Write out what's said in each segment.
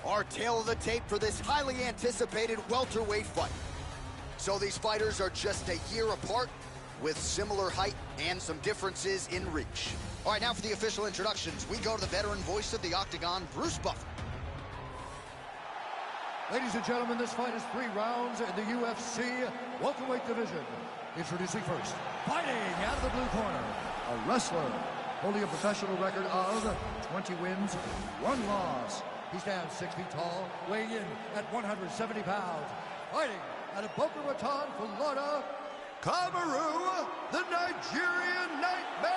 Our tale of the tape for this highly anticipated welterweight fight. So these fighters are just a year apart, with similar height and some differences in reach. All right, now for the official introductions, we go to the veteran voice of the Octagon, Bruce Buffer. Ladies and gentlemen, this fight is 3 rounds in the UFC welterweight division. Introducing first, fighting out of the blue corner, a wrestler holding a professional record of 20 wins, 1 loss. He stands 6 feet tall, weighing in at 170 pounds. Fighting out of Boca Raton, Florida, Cameroon, the Nigerian Nightmare,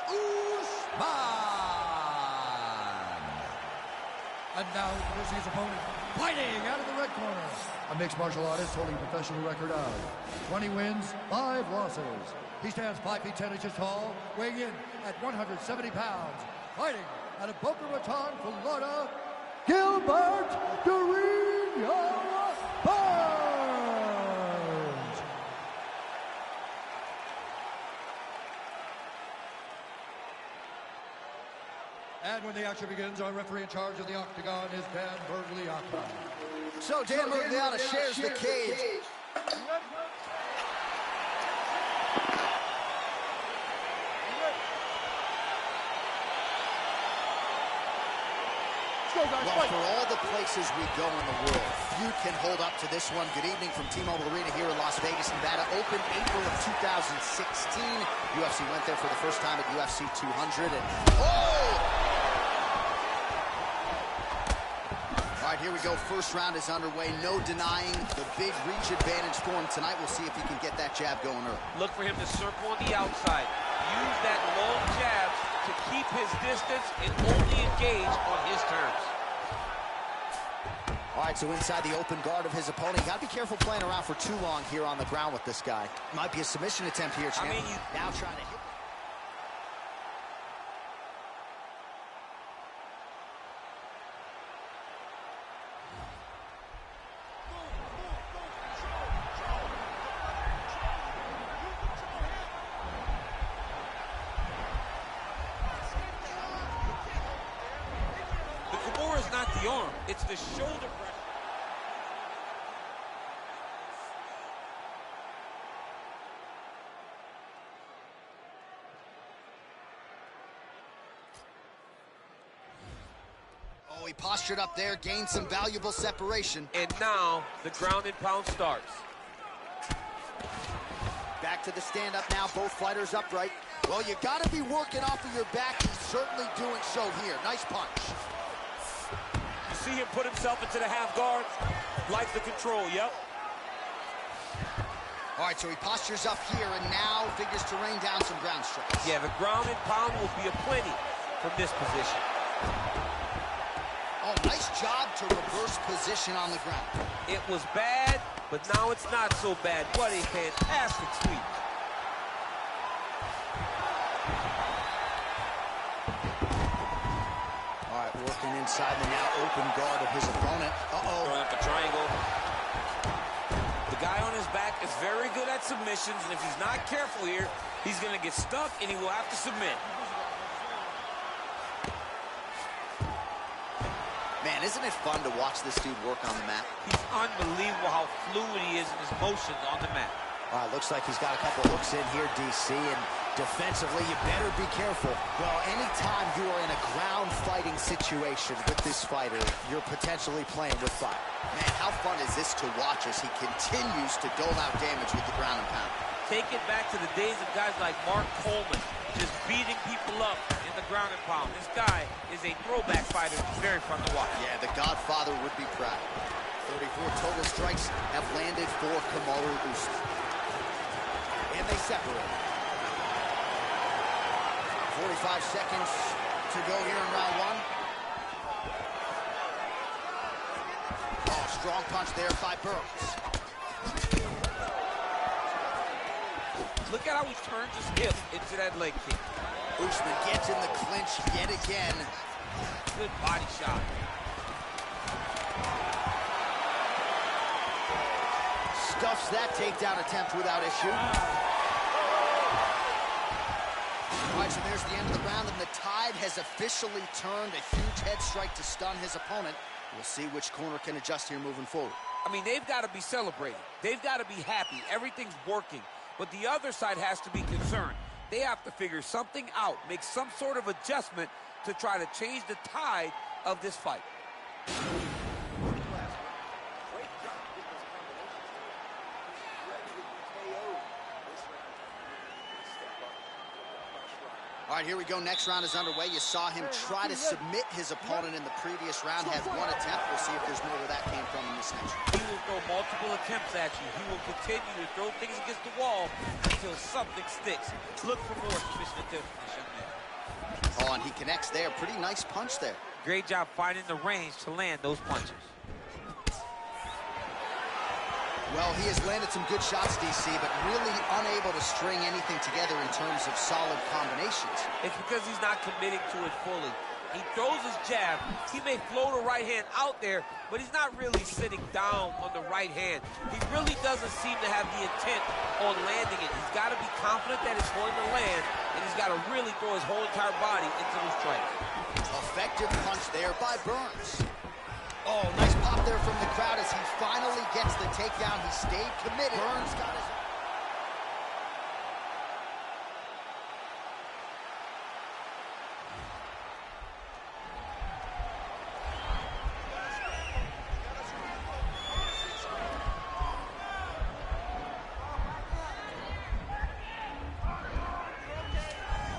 Usman. And now here's his opponent, fighting out of the red corner, a mixed martial artist holding a professional record of 20 wins, 5 losses. He stands 5 feet 10 inches tall, weighing in at 170 pounds. Fighting out of Boca Raton, Florida, Gilbert Dorino Burns. And when the action begins, our referee in charge of the Octagon is Dan Bergliata. So Dan Bergliata shares the cage. Well, for all the places we go in the world, few can hold up to this one. Good evening from T-Mobile Arena here in Las Vegas, Nevada. Opened April of 2016. UFC went there for the first time at UFC 200. And all right, here we go. First round is underway. No denying the big reach advantage for him tonight. We'll see if he can get that jab going early. Look for him to circle on the outside. Use that long jab to keep his distance and only engage on his terms. All right, so inside the open guard of his opponent. You got to be careful playing around for too long here on the ground with this guy. Might be a submission attempt here, champ. Now trying to hit. It's not the arm, it's the shoulder pressure. Oh, he postured up there, gained some valuable separation. And now the ground and pound starts. Back to the stand-up now, both fighters upright. Well, you got to be working off of your back. He's certainly doing so here. Nice punch. See him put himself into the half guard, like the control, yep. All right, so he postures up here and now figures to rain down some ground strikes. Yeah, the ground and pound will be aplenty from this position. Oh, nice job to reverse position on the ground. It was bad, but now it's not so bad. What a fantastic sweep. Working inside the now open guard of his opponent. Throwing up a triangle. The guy on his back is very good at submissions, and if he's not careful here, he's going to get stuck, and he will have to submit. Man, isn't it fun to watch this dude work on the mat? He's unbelievable how fluid he is in his motions on the mat. All right, looks like he's got a couple hooks in here, DC, and defensively, you better be careful. Well, anytime you are in a ground fighting situation with this fighter, you're potentially playing with fire. Man, how fun is this to watch as he continues to dole out damage with the ground and pound? Take it back to the days of guys like Mark Coleman, just beating people up in the ground and pound. This guy is a throwback fighter. It's very fun to watch. Yeah, the Godfather would be proud. 34 total strikes have landed for Kamaru Usman. And they separate. 45 seconds to go here in round 1. Oh, strong punch there by Burns. Look at how he turns his hip into that leg kick. Usman gets in the clinch yet again. Good body shot. Stuffs that takedown attempt without issue. All right, so there's the end of the round, and the tide has officially turned. A huge head strike to stun his opponent. We'll see which corner can adjust here moving forward. I mean, they've got to be celebrating. They've got to be happy. Everything's working. But the other side has to be concerned. They have to figure something out, make some sort of adjustment to try to change the tide of this fight. All right, here we go. Next round is underway. You saw him try to submit his opponent in the previous round. Had one attempt. We'll see if there's more where that came from in this next round. He will throw multiple attempts at you. He will continue to throw things against the wall until something sticks. Look for more submission attempts from this young man. Oh, and he connects there. Pretty nice punch there. Great job finding the range to land those punches. Well, he has landed some good shots, DC, but really unable to string anything together in terms of solid combinations. It's because he's not committing to it fully. He throws his jab. He may float a right hand out there, but he's not really sitting down on the right hand. He really doesn't seem to have the intent on landing it. He's got to be confident that it's going to land, and he's got to really throw his whole entire body into those strikes. Effective punch there by Burns. Oh, nice pop there from the crowd as he finally gets the takedown. He stayed committed. Burns got his...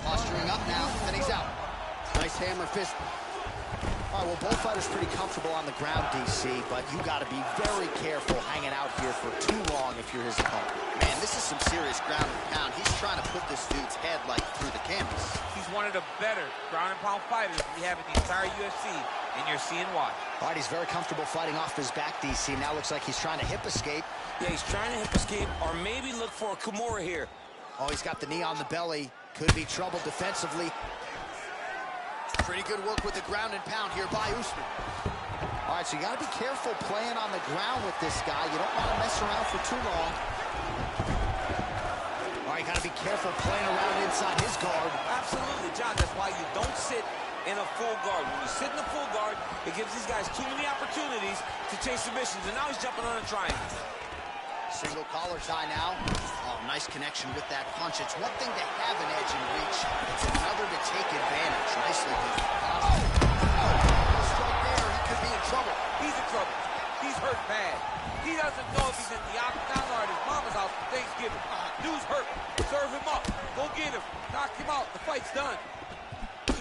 Posturing up now, and he's out. Nice hammer fist. All right, well, both fighters pretty comfortable on the ground, DC, but you got to be very careful hanging out here for too long if you're his opponent. Man, this is some serious ground and pound. He's trying to put this dude's head, like, through the canvas. He's one of the better ground and pound fighters we have in the entire UFC, and you're seeing why. All right, he's very comfortable fighting off his back, DC. Now looks like he's trying to hip escape. Yeah, he's trying to hip escape or maybe look for a Kimura here. Oh, he's got the knee on the belly. Could be trouble defensively. Pretty good work with the ground and pound here by Usman. All right, so you got to be careful playing on the ground with this guy. You don't want to mess around for too long. All right, you got to be careful playing around inside his guard. Absolutely, John. That's why you don't sit in a full guard. When you sit in a full guard, it gives these guys too many opportunities to chase submissions, and now he's jumping on a triangle. Single collar tie now. Oh, nice connection with that punch. It's one thing to have an edge and reach. It's another to take advantage. Nicely done. Strike there. He could be in trouble. He's in trouble. He's hurt bad. He doesn't know if he's in the octagon or at his mama's house for Thanksgiving. Dude's hurt. Serve him up. Go get him. Knock him out. The fight's done.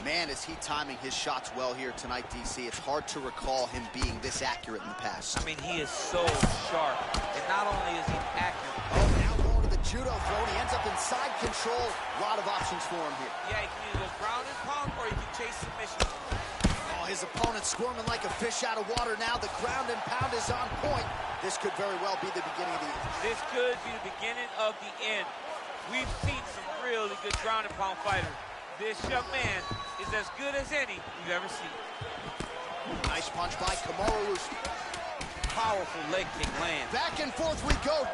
Man, is he timing his shots well here tonight, DC. It's hard to recall him being this accurate in the past. I mean, he is so sharp. And not only is he accurate. Oh, now going to the judo throw. He ends up in side control. A lot of options for him here. Yeah, he can either go ground and pound or he can chase submission. Oh, his opponent squirming like a fish out of water now. The ground and pound is on point. This could very well be the beginning of the end. This could be the beginning of the end. We've seen some really good ground and pound fighters. This young man is as good as any we've ever seen. Nice punch by Kamaru Usman. Powerful leg kick land. Back and forth we go.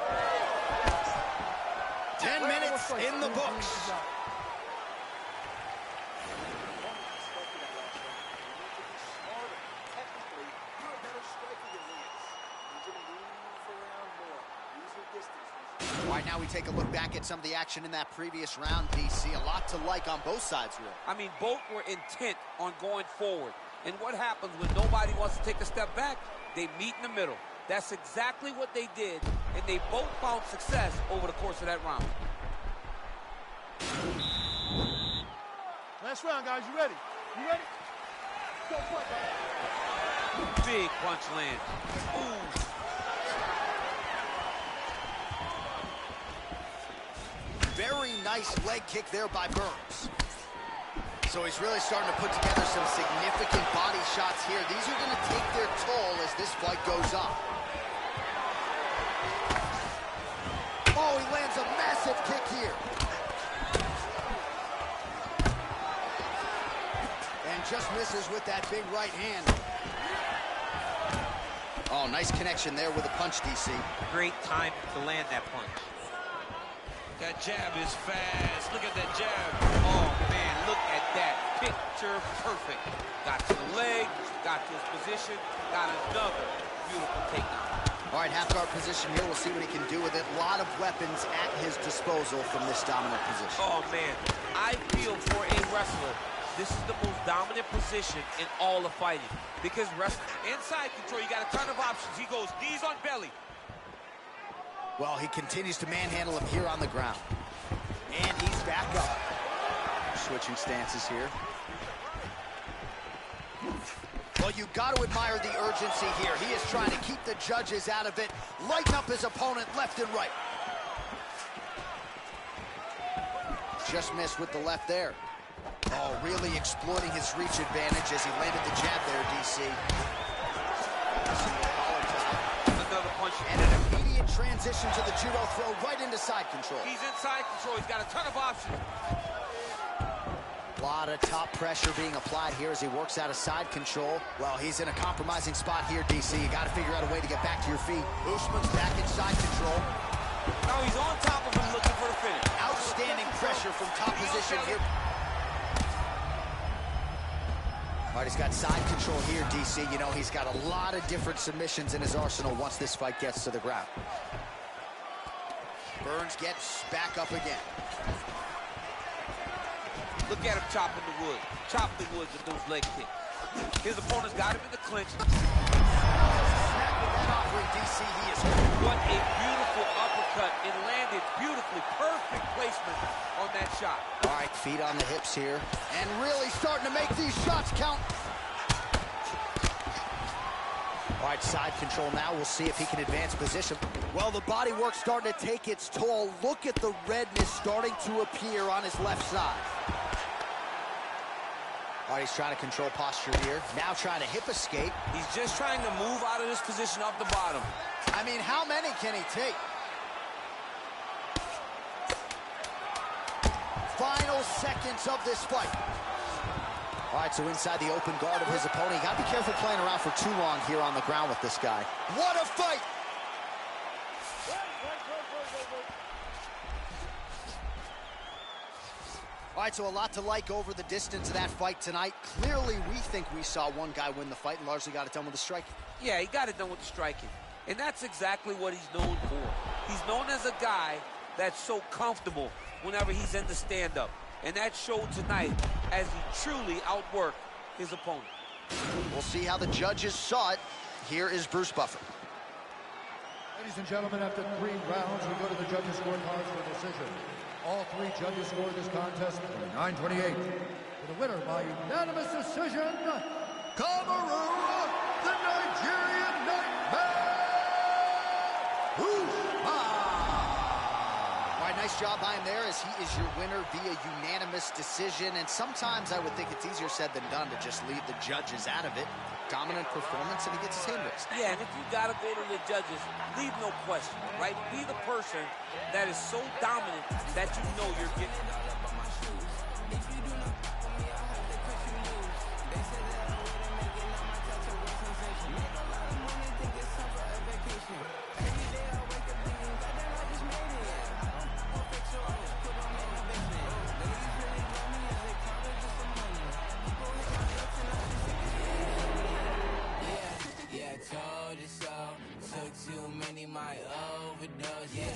10 minutes in the books. All right, now we take a look back at some of the action in that previous round, DC. A lot to like on both sides, really. I mean, both were intent on going forward. And what happens when nobody wants to take a step back? They meet in the middle. That's exactly what they did, and they both found success over the course of that round. Last round, guys. You ready? You ready? Go for it. Big punch land. Ooh. Very nice leg kick there by Burns. So he's really starting to put together some significant body shots here. These are going to take their toll as this fight goes on. Oh, he lands a massive kick here. And just misses with that big right hand. Oh, nice connection there with a punch, DC. Great time to land that punch. That jab is fast. Look at that jab. Oh, man. look at that. Picture perfect. Got to the leg, got to his position, got another beautiful takedown. All right, half guard position here. We'll see what he can do with it. A lot of weapons at his disposal from this dominant position. Oh, man. I feel for a wrestler, this is the most dominant position in all of fighting. Because wrestling, inside control, you got a ton of options. He goes knees on belly. Well, he continues to manhandle him here on the ground. And he's back up. Switching stances here. Well, you got to admire the urgency here. He is trying to keep the judges out of it, lighten up his opponent left and right. Just missed with the left there. Oh, really exploiting his reach advantage as he landed the jab there, DC. Another punch. And an immediate transition to the judo throw right into side control. He's inside control. He's got a ton of options. A lot of top pressure being applied here as he works out of side control. Well, he's in a compromising spot here, DC. You got to figure out a way to get back to your feet. Usman's back in side control. Now he's on top of him looking for the finish. Outstanding pressure from top position here. All right, he's got side control here, DC. You know, he's got a lot of different submissions in his arsenal once this fight gets to the ground. Burns gets back up again. Look at him chopping the wood. Chop the wood with those leg kicks. His opponent's got him in the clinch. Snapping that offering, DC, he is hurt. What a beautiful uppercut. It landed beautifully. Perfect placement on that shot. All right, feet on the hips here. And really starting to make these shots count. All right, side control now. We'll see if he can advance position. Well, the body work starting to take its toll. Look at the redness starting to appear on his left side. All right, he's trying to control posture here. Now trying to hip escape. He's just trying to move out of this position off the bottom. I mean, how many can he take? Final seconds of this fight. All right, so inside the open guard of his opponent. You got to be careful playing around for too long here on the ground with this guy. What a fight! All right, so a lot to like over the distance of that fight tonight. Clearly, we think we saw one guy win the fight and largely got it done with the striking. Yeah, he got it done with the striking. And that's exactly what he's known for. He's known as a guy that's so comfortable whenever he's in the stand-up. And that showed tonight as he truly outworked his opponent. We'll see how the judges saw it. Here is Bruce Buffer. Ladies and gentlemen, after 3 rounds, we go to the judges' scorecards for decision. All 3 judges scored this contest 9-28. For the winner by unanimous decision, Kamaru, the Nigerian Nightmare! All right, nice job by him there as he is your winner via unanimous decision. And sometimes I would think it's easier said than done to just leave the judges out of it. Dominant performance, and he gets his hand raised. Yeah, and if you got to go to the judges, leave no question, right? Be the person that is so dominant that you know you're getting. My overdose, yeah,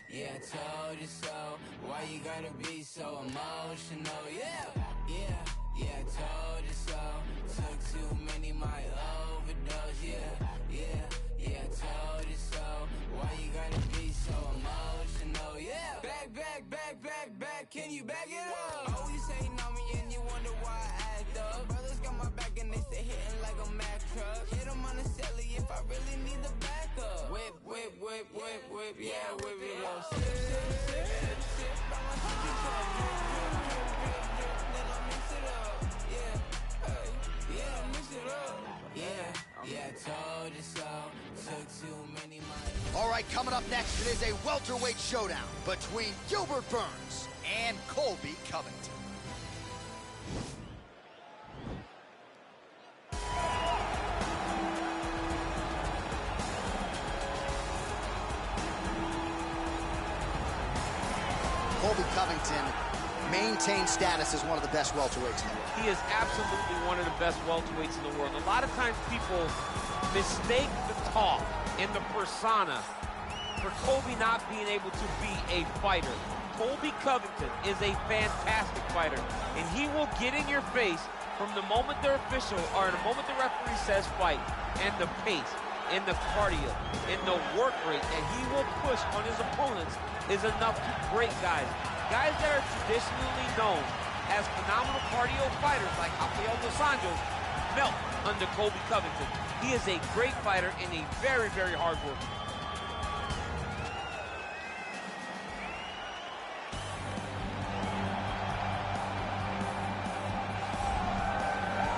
I told you so. Why you gotta be so emotional, yeah, I told you so. Took too many, my overdose, yeah, I told you so. Why you gotta be so emotional, yeah. Back, can you back it up? Oh, you saying on me and you wonder why I act up. Brothers got my back and they stay hitting like a Mack truck. Hit them on the celly if I really need the backup. Whip, yeah, whip it up. Sip, I want you to drip, then I mix it up. Yeah, mix it up. Yeah, I told you so. Took too many money. All right, coming up next, it is a welterweight showdown between Gilbert Burns and Colby Covington. Colby Covington maintain status as one of the best welterweights in the world. He is absolutely one of the best welterweights in the world. A lot of times people mistake the talk and the persona for Colby not being able to be a fighter. Colby Covington is a fantastic fighter, and he will get in your face from the moment the official, or the moment the referee says fight, and the pace, and the cardio, and the work rate that he will push on his opponents is enough to break guys. Guys that are traditionally known as phenomenal cardio fighters like Rafael dos Anjos melt under Colby Covington. He is a great fighter and a very, very hard worker.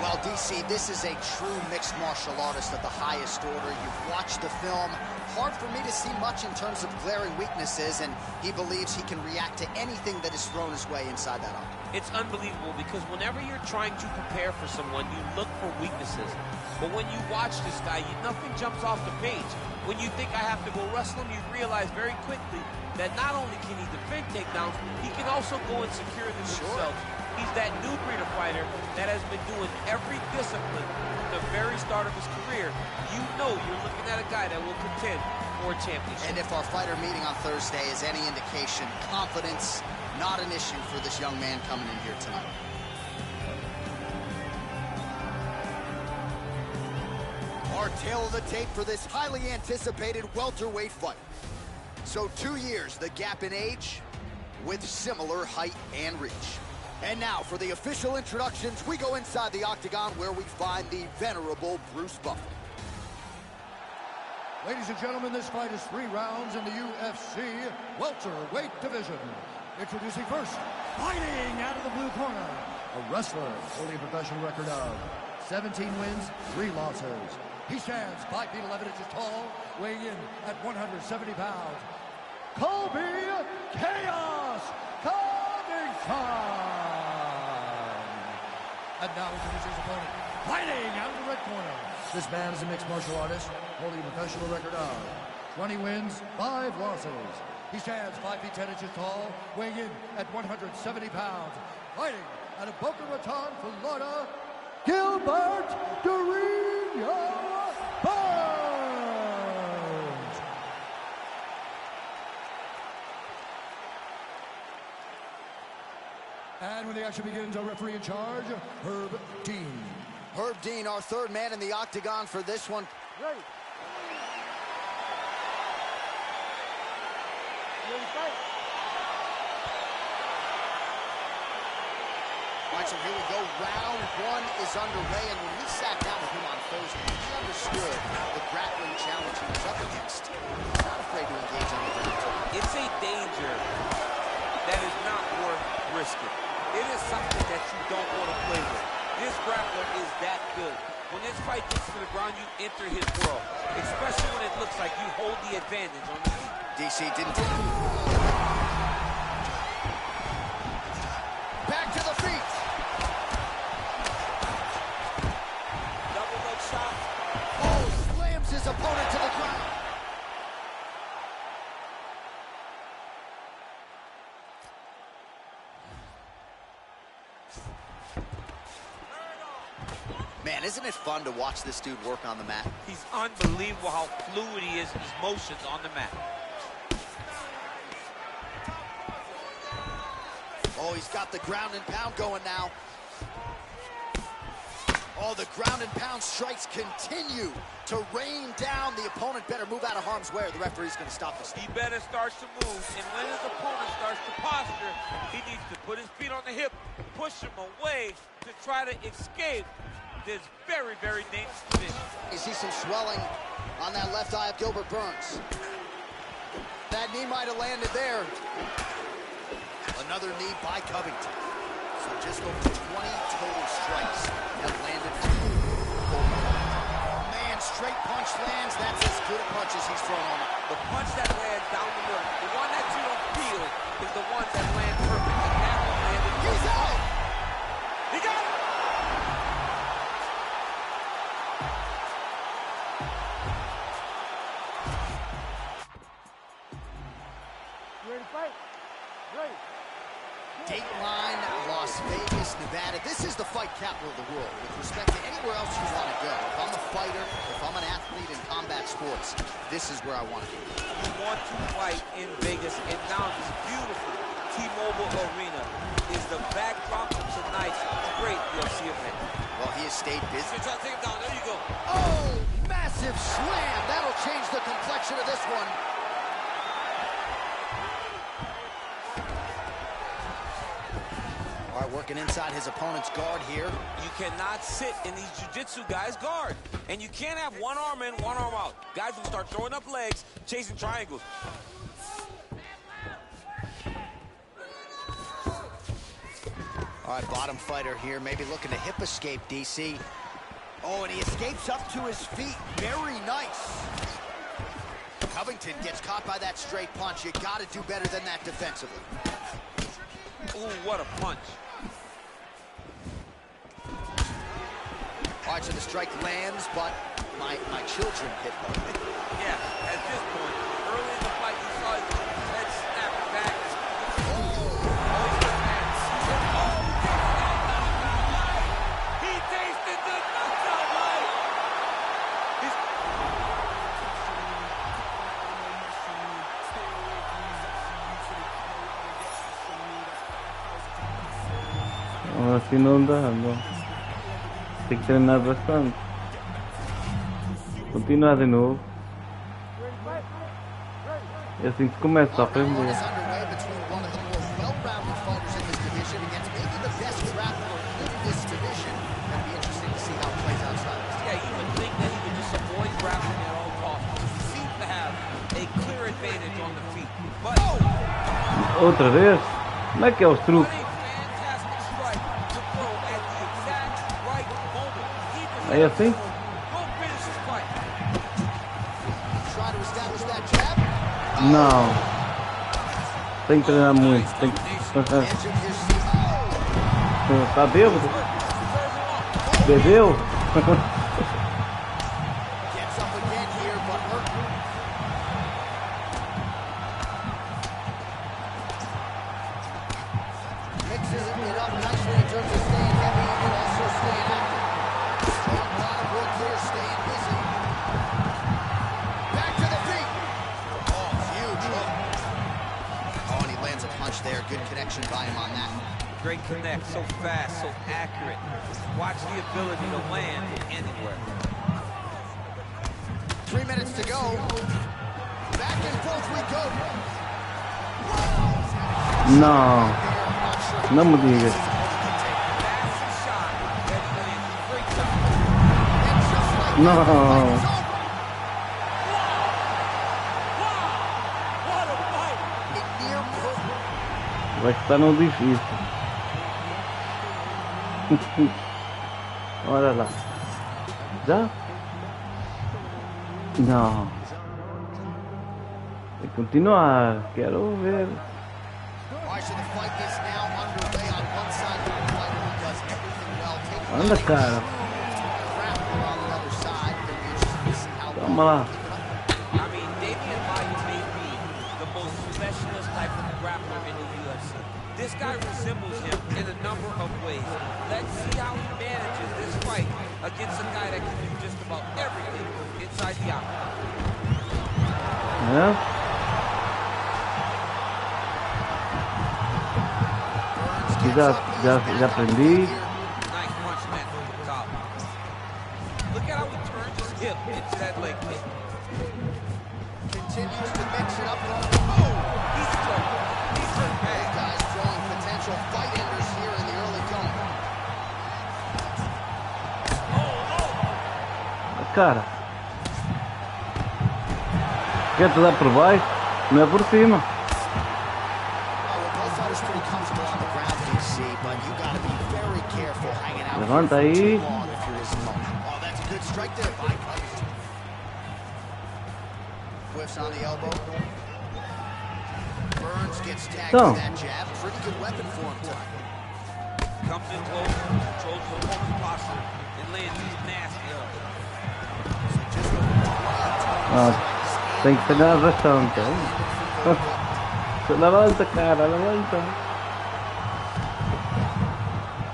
Well, DC, this is a true mixed martial artist of the highest order. You've watched the film. Hard for me to see much in terms of glaring weaknesses, and he believes he can react to anything that is thrown his way inside that arm. It's unbelievable because whenever you're trying to prepare for someone, you look for weaknesses. But when you watch this guy, nothing jumps off the page. When you think I have to go wrestle him, you realize very quickly that not only can he defend takedowns, he can also go and secure them himself. He's that new breed of fighter that has been doing every discipline from the very start of his career. You know you're looking at a guy that will contend for a championship. And if our fighter meeting on Thursday is any indication, confidence, not an issue for this young man coming in here tonight. Our tail of the tape for this highly anticipated welterweight fight. So 2 years, the gap in age, with similar height and reach. And now, for the official introductions, we go inside the octagon where we find the venerable Bruce Buffer. Ladies and gentlemen, this fight is 3 rounds in the UFC welterweight division. Introducing first, fighting out of the blue corner, a wrestler holding a professional record of 17 wins, 3 losses. He stands 5 feet 11 inches tall, weighing in at 170 pounds. Colby Chaos Covington! And now introducing his opponent, fighting out of the red corner. This man is a mixed martial artist, holding a professional record of 20 wins, 5 losses. He stands 5 feet 10 inches tall, weighing in at 170 pounds. Fighting out of Boca Raton, Florida, Gilbert Durinho Burns. And when the action begins, our referee in charge, Herb Dean. Herb Dean, our third man in the octagon for this one. Ready. All right, so here we go. Round 1 is underway, and when we sat down with him on Thursday, he understood the grappling challenge he was up against. He's not afraid to engage on the ground. It's a danger that is not worth risking. It is something that you don't want to play with. This grappler is that good. When this fight gets to the ground, you enter his world, especially when it looks like you hold the advantage on the feet. DC didn't take it. Back to the feet. Double leg shot. Oh, slams his opponent to the ground. Man, isn't it fun to watch this dude work on the mat? He's unbelievable how fluid he is in his motions on the mat. Oh, he's got the ground and pound going now. Oh, the ground and pound strikes continue to rain down. The opponent better move out of harm's way or the referee's going to stop this. He better start to move, and when his opponent starts to posture, he needs to put his feet on the hip, push him away to try to escape this very, very dangerous position. You see some swelling on that left eye of Gilbert Burns. That knee might have landed there. Another knee by Covington. So just over 20 total strikes have landed from Colby. Man, straight punch lands. That's as good a punch as he's thrown on it. The punch that lands down the middle, the one that you don't feel is the one that lands perfect. And that one landed perfect. He's out! He got it! You ready to fight? Ready. Dateline Vegas, Nevada, this is the fight capital of the world. With respect to anywhere else you want to go, if I'm a fighter, if I'm an athlete in combat sports, this is where I want to be. You want to fight in Vegas, and now this beautiful T-Mobile Arena is the backdrop of tonight's great UFC event. Well, he has stayed busy. You're trying to take him down. There you go. Oh, massive slam. That'll change the complexion of this one. All right, working inside his opponent's guard here. You cannot sit in these jiu-jitsu guys' guard. And you can't have one arm in, one arm out. Guys will start throwing up legs, chasing triangles. All right, bottom fighter here, maybe looking to hip escape, DC. Oh, and he escapes up to his feet. Very nice. Covington gets caught by that straight punch. You got to do better than that defensively. Ooh, what a punch. All right, so the strike lands, but my children hit him. Yeah, at this point, early in the fight, you saw his head snap back. He tasted the knockout life. Assim não dá, não. Tem que treinar bastante. Continuar de novo. É assim que se começa a aprender. Outra vez? Como é que é os truques? É assim? Não. Tem que treinar muito. Tem que... Tá bêbado? Bebeu? There, good connection by him on that. Great connect, so fast, so accurate. Watch the ability to land anywhere. 3 minutes to go. Back and forth we go. Não. Não me digas. Não. Vai estar no difícil. Olha lá. Já? Não. Tem que continuar. Quero ver. Anda, cara. Toma lá. This guy resembles him in a number of ways. Let's see how he manages this fight against a guy that can do just about everything inside the octagon. Yeah. Já aprendi. Nice punch man from the top. Look at how he turns his hip into that leg kick. Continues to mix it up. Oh, he's turned. He's turned bad. Guys throwing potential fight enders here in the early going. Cara, quer te dar por baixo? Não é por cima. Levanta aí. Então. Tem que treinar bastante. Levanta, cara, levanta.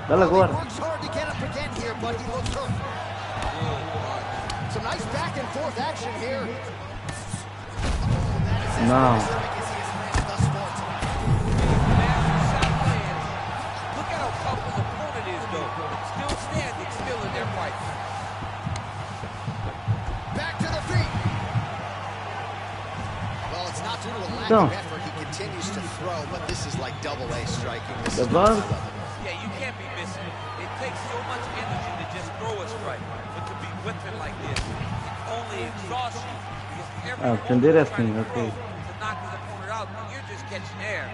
Dale agora. Works hard to get up again here, but he looks hurt. Some nice back and forth action here. Não. Look at how tough his opponent is, though. Still standing, still in their fight. Back to the feet. Well, it's not due to a lack of effort. He continues to throw, but this is like double-A striking. This is not level. Yeah, you can't be missing it. It takes so much energy to just throw a strike, but to be whipping like this, it only exhausts you. Entender assim, ok. To knock his opponent out, you're just catching air.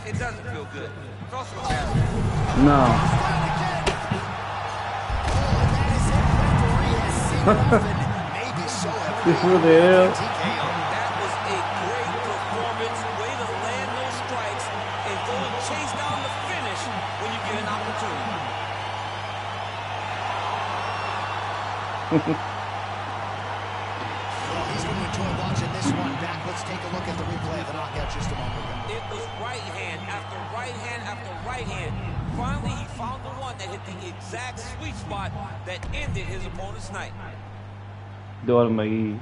It doesn't feel good. It's also embarrassing. Não. Se fudeu. That was a great performance. Way to land those strikes and go and chase down the finish when you get an opportunity. Well, he's going to enjoy watching this one back. Let's take a look at the replay of the knockout just a moment ago. It was right hand after right hand after right hand. Finally, he found the one that hit the exact sweet spot that ended his opponent's night. Dorme aí.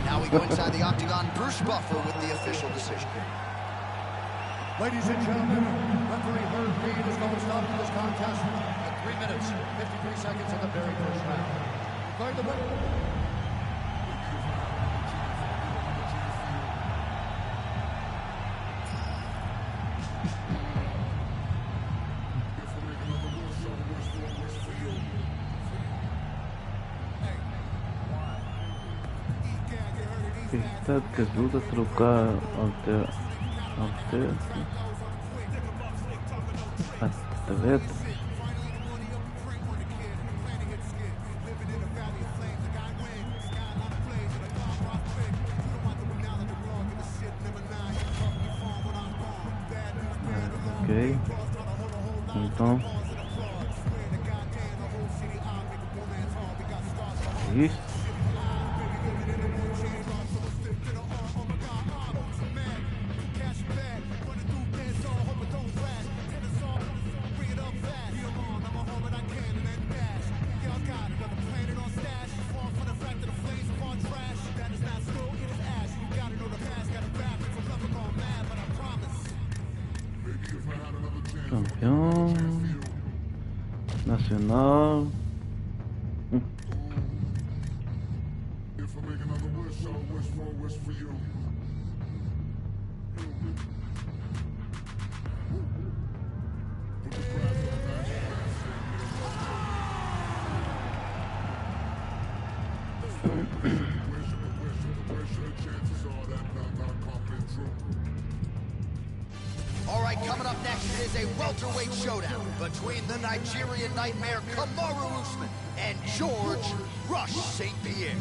Now we go inside the octagon. Bruce Buffer with the official decision. Ladies and gentlemen, referee Herb Reed is going to stop this contest at 3 minutes, 53 seconds in the very first round. Declaring the winner. Está que ajuda a trocar alter. Ok. Então. Isso. Campeão nacional. All right, coming up next is a welterweight showdown between the Nigerian Nightmare Kamaru Usman and George Rush St. Pierre.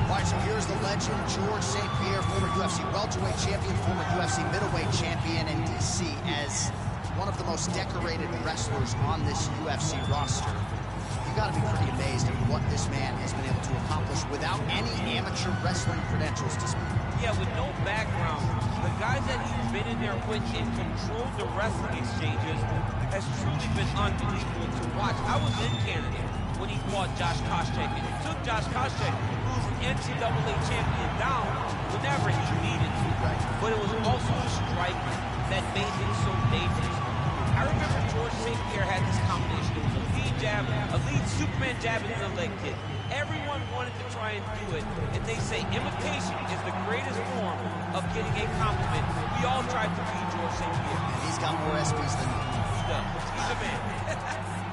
All right, so here's the legend, George St. Pierre, former UFC welterweight champion, former UFC middleweight champion in DC, as one of the most decorated wrestlers on this UFC roster. You gotta be pretty amazed at what this man has been able to accomplish without any amateur wrestling credentials to speak. Yeah, with no background, the guys that he's been in there with and controlled the wrestling exchanges has truly been unbelievable to watch. I was in Canada when he fought Josh Koscheck, and he took Josh Koscheck, who was an NCAA champion, down whenever he needed to. Right. But it was also the striking that made him so dangerous. I remember George St. Pierre had this combination. It was a lead jab, a lead Superman jab, and then a leg kick. Everyone wanted to try and do it, and they say imitation is the greatest form of getting a compliment. We all tried to be George St. Pierre. And he's got more SPs than you. He's a man.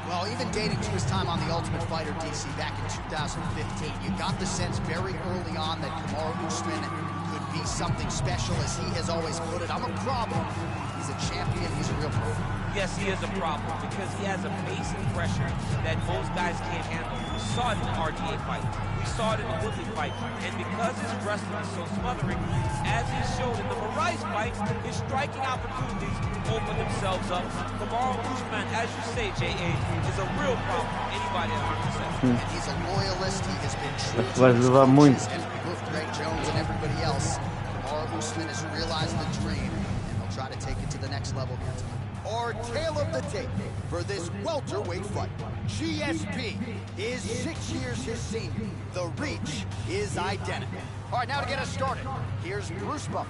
Well, even dating to his time on The Ultimate Fighter DC back in 2015, you got the sense very early on that Kamaru Usman could be something special, as he has always put it. I'm a problem. He's a champion. He's a real pro. yes, he is a problem because he has a pace and pressure that most guys can't handle. We saw it in the RDA fight. We saw it in the Woodley fight. And because his wrestling is so smothering, as he showed in the Moraes fight, his striking opportunities open themselves up. Kamaru Usman, as you say, J.A., is a real problem for anybody at 107. And he's a loyalist. He has been true to his coaches and with Greg Jones and everybody else. Kamaru Usman has realized the dream, and he'll try to take it to the next level here tonight. Our tale of the tape for this welterweight fight. GSP is 6 years his senior. The reach is identical. All right, now to get us started, here's Bruce Buffer.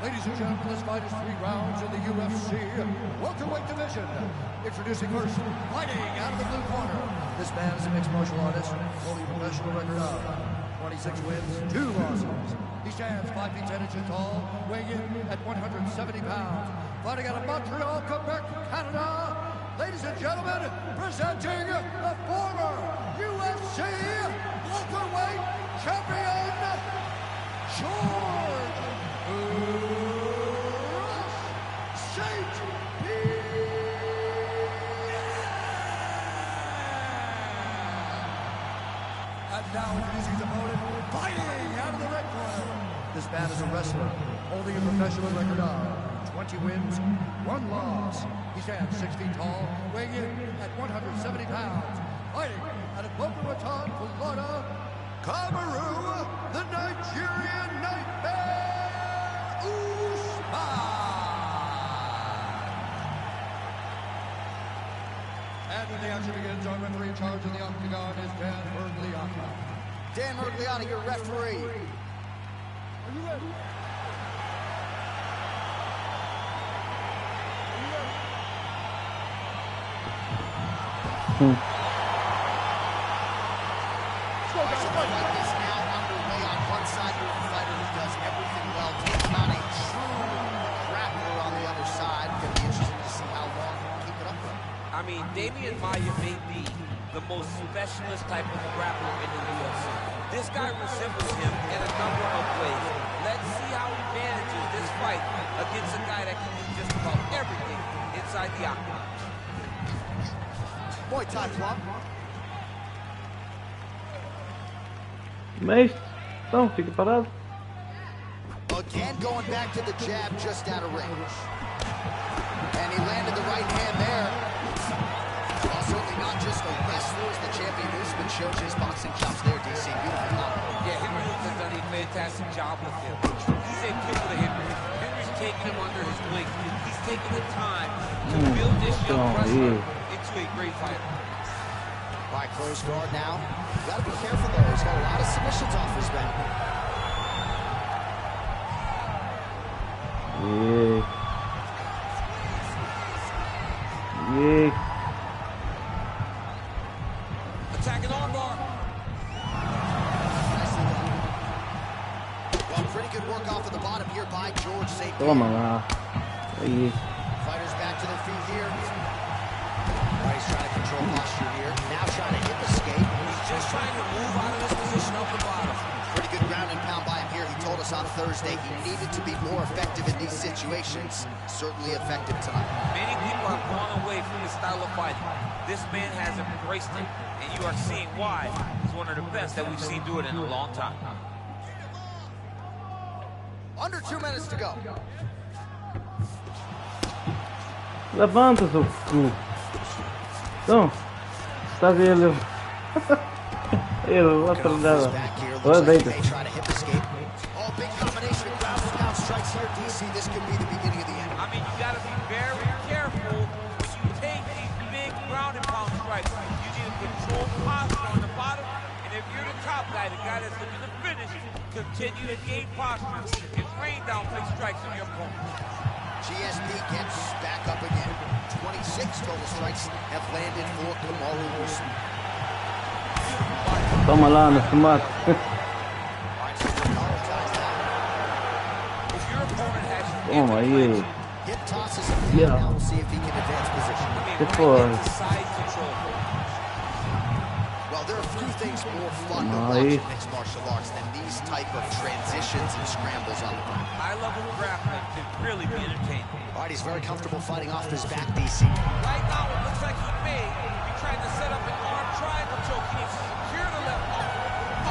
Ladies and gentlemen, this fight is 3 rounds in the UFC welterweight division. Introducing first, fighting out of the blue corner. This man is a mixed martial artist, holding a professional record of 26 wins, 2 losses. He stands 5 feet 10 inches tall, weighing in at 170 pounds. Fighting out of Montreal, Quebec, Canada. Ladies and gentlemen, presenting the former UFC welterweight champion, George St. And now introducing his opponent, fighting out of the red corner. This man is a wrestler, holding a professional record of 20 wins, 1 loss. He stands 6 feet tall, weighing in at 170 pounds. Fighting out of Boca Raton, Florida, Kamaru, the Nigerian Nightmare, Usman. And when the action begins, our referee in charge of the octagon is Dan Mergliata. Dan Mergliata, your referee. Are you ready? So the fight is now underway. On one side, you have a fighter who does everything well, taking on a true grappler on the other side. Going to be interesting to see how long he can keep it up for. I mean, Damian Maia may be the most specialist type of grappler in the UFC. This guy resembles him in a number of ways. Let's see how he manages this fight against a guy that can do just about everything inside the octagon. Muay Thai Plum. Mas, então, fica parado. Again going back to the jab just out of range. And he landed the right hand there. Well, certainly not just a wrestler, as the champion Usman shows his boxing chops there, DC. Beautiful knockout. Yeah, Henry has done a fantastic job with him. He's a killer to Henry. Henry's taking him under his wing. He's taking the time to build this young wrestler into a great fighter. All right, close guard now. You got to be careful though. He's got a lot of submissions off his back. Attacking armbar. Well, pretty good work off of the bottom here by George St. Toma lá. Aí. Fighters back to their feet here. Right, he's trying to control posture here. Now trying to hip escape. He's just trying to move out of this position off the bottom. Pretty good ground and pound by him here. He told us on Thursday he needed to be more effective in these situations. Certainly effective tonight. Many people have gone away from this style of fighting. This man has embraced it, and you are seeing why he's one of the best that we've seen do it in a long time. Under 2 minutes to go. Levanta, seu cu. Então, está vendo? Eu vou atrás. Olha, deita. Oh, big combination of ground and pound strikes here, DC. This could be the beginning of the end. I mean, you got to be very careful when you take these big ground and pound strikes. You need to control posture on the bottom, and if you're the top guy, the guy that's looking to finish, continue to gain posture and rain down big strikes on your opponent. GSP gets back up again. 26 total strikes have landed for Kamaru Usman. Toma lá, no fumato. Toma aí. Hip tosses him. Now we'll see if he can advance position. Depois. Well, there are a few things more fun to watch in mixed martial arts than these type of transitions and scrambles on the ground. High-level grappling can really be entertaining. All right, he's very comfortable fighting off his back, DC. Right now, it looks like he may be trying to set up an arm triangle choke. He needs to secure the left arm.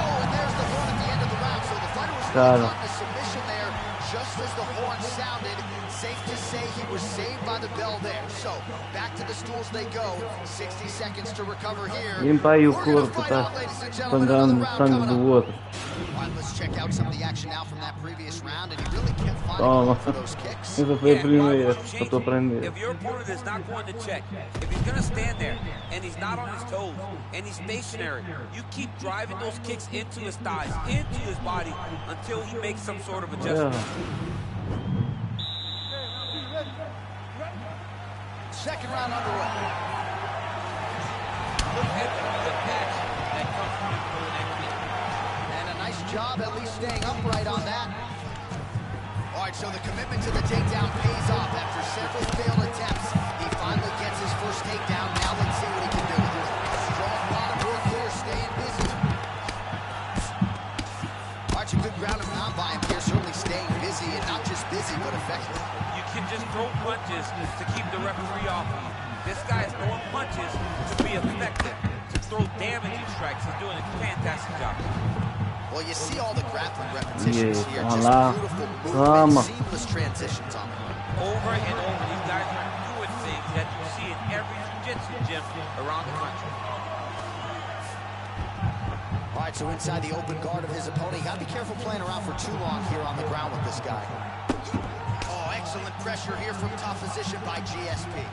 Oh, and there's the horn at the end of the round. So the fighter was really caught in a submission there just as the horn sounded. Safe to say he was saved by the bell there. So, back to the stools they go. 60 seconds to recover here. Limpa aí o We're gonna corpo, fight tá out, ladies and gentlemen, another sangrando round sangue coming do up. outro. All right, let's check out some of the action now from that previous round, and he really kept finding Toma. for those kicks. Essa foi a Yeah, primeira why que would eu you tô aprendendo. If your opponent is not going to check, if he's going to stand there and he's not on his toes and he's stationary, you keep driving those kicks into his thighs, into his body until he makes some sort of adjustment. Second round underway. Look at the catch that comes from him pulling that kick. And a nice job at least staying upright on that. All right, so the commitment to the takedown pays off. After several failed attempts, he finally gets his first takedown. Now let's see what he can do. Strong bottom work here, staying busy. All right, some good ground and pound by him here, certainly staying busy, and not just busy, but effective. You can just throw punches to keep the referee off of you. This guy is throwing punches to be effective, to throw damaging strikes. He's doing a fantastic job. Well, you see all the grappling repetitions here. Just Olá. beautiful Toma. movement, seamless transitions on them. Over and over, these guys are doing things that you see in every jiu-jitsu gym around the country. All right, so inside the open guard of his opponent, you got to be careful playing around for too long here on the ground with this guy. Oh, excellent pressure here from top position by GSP.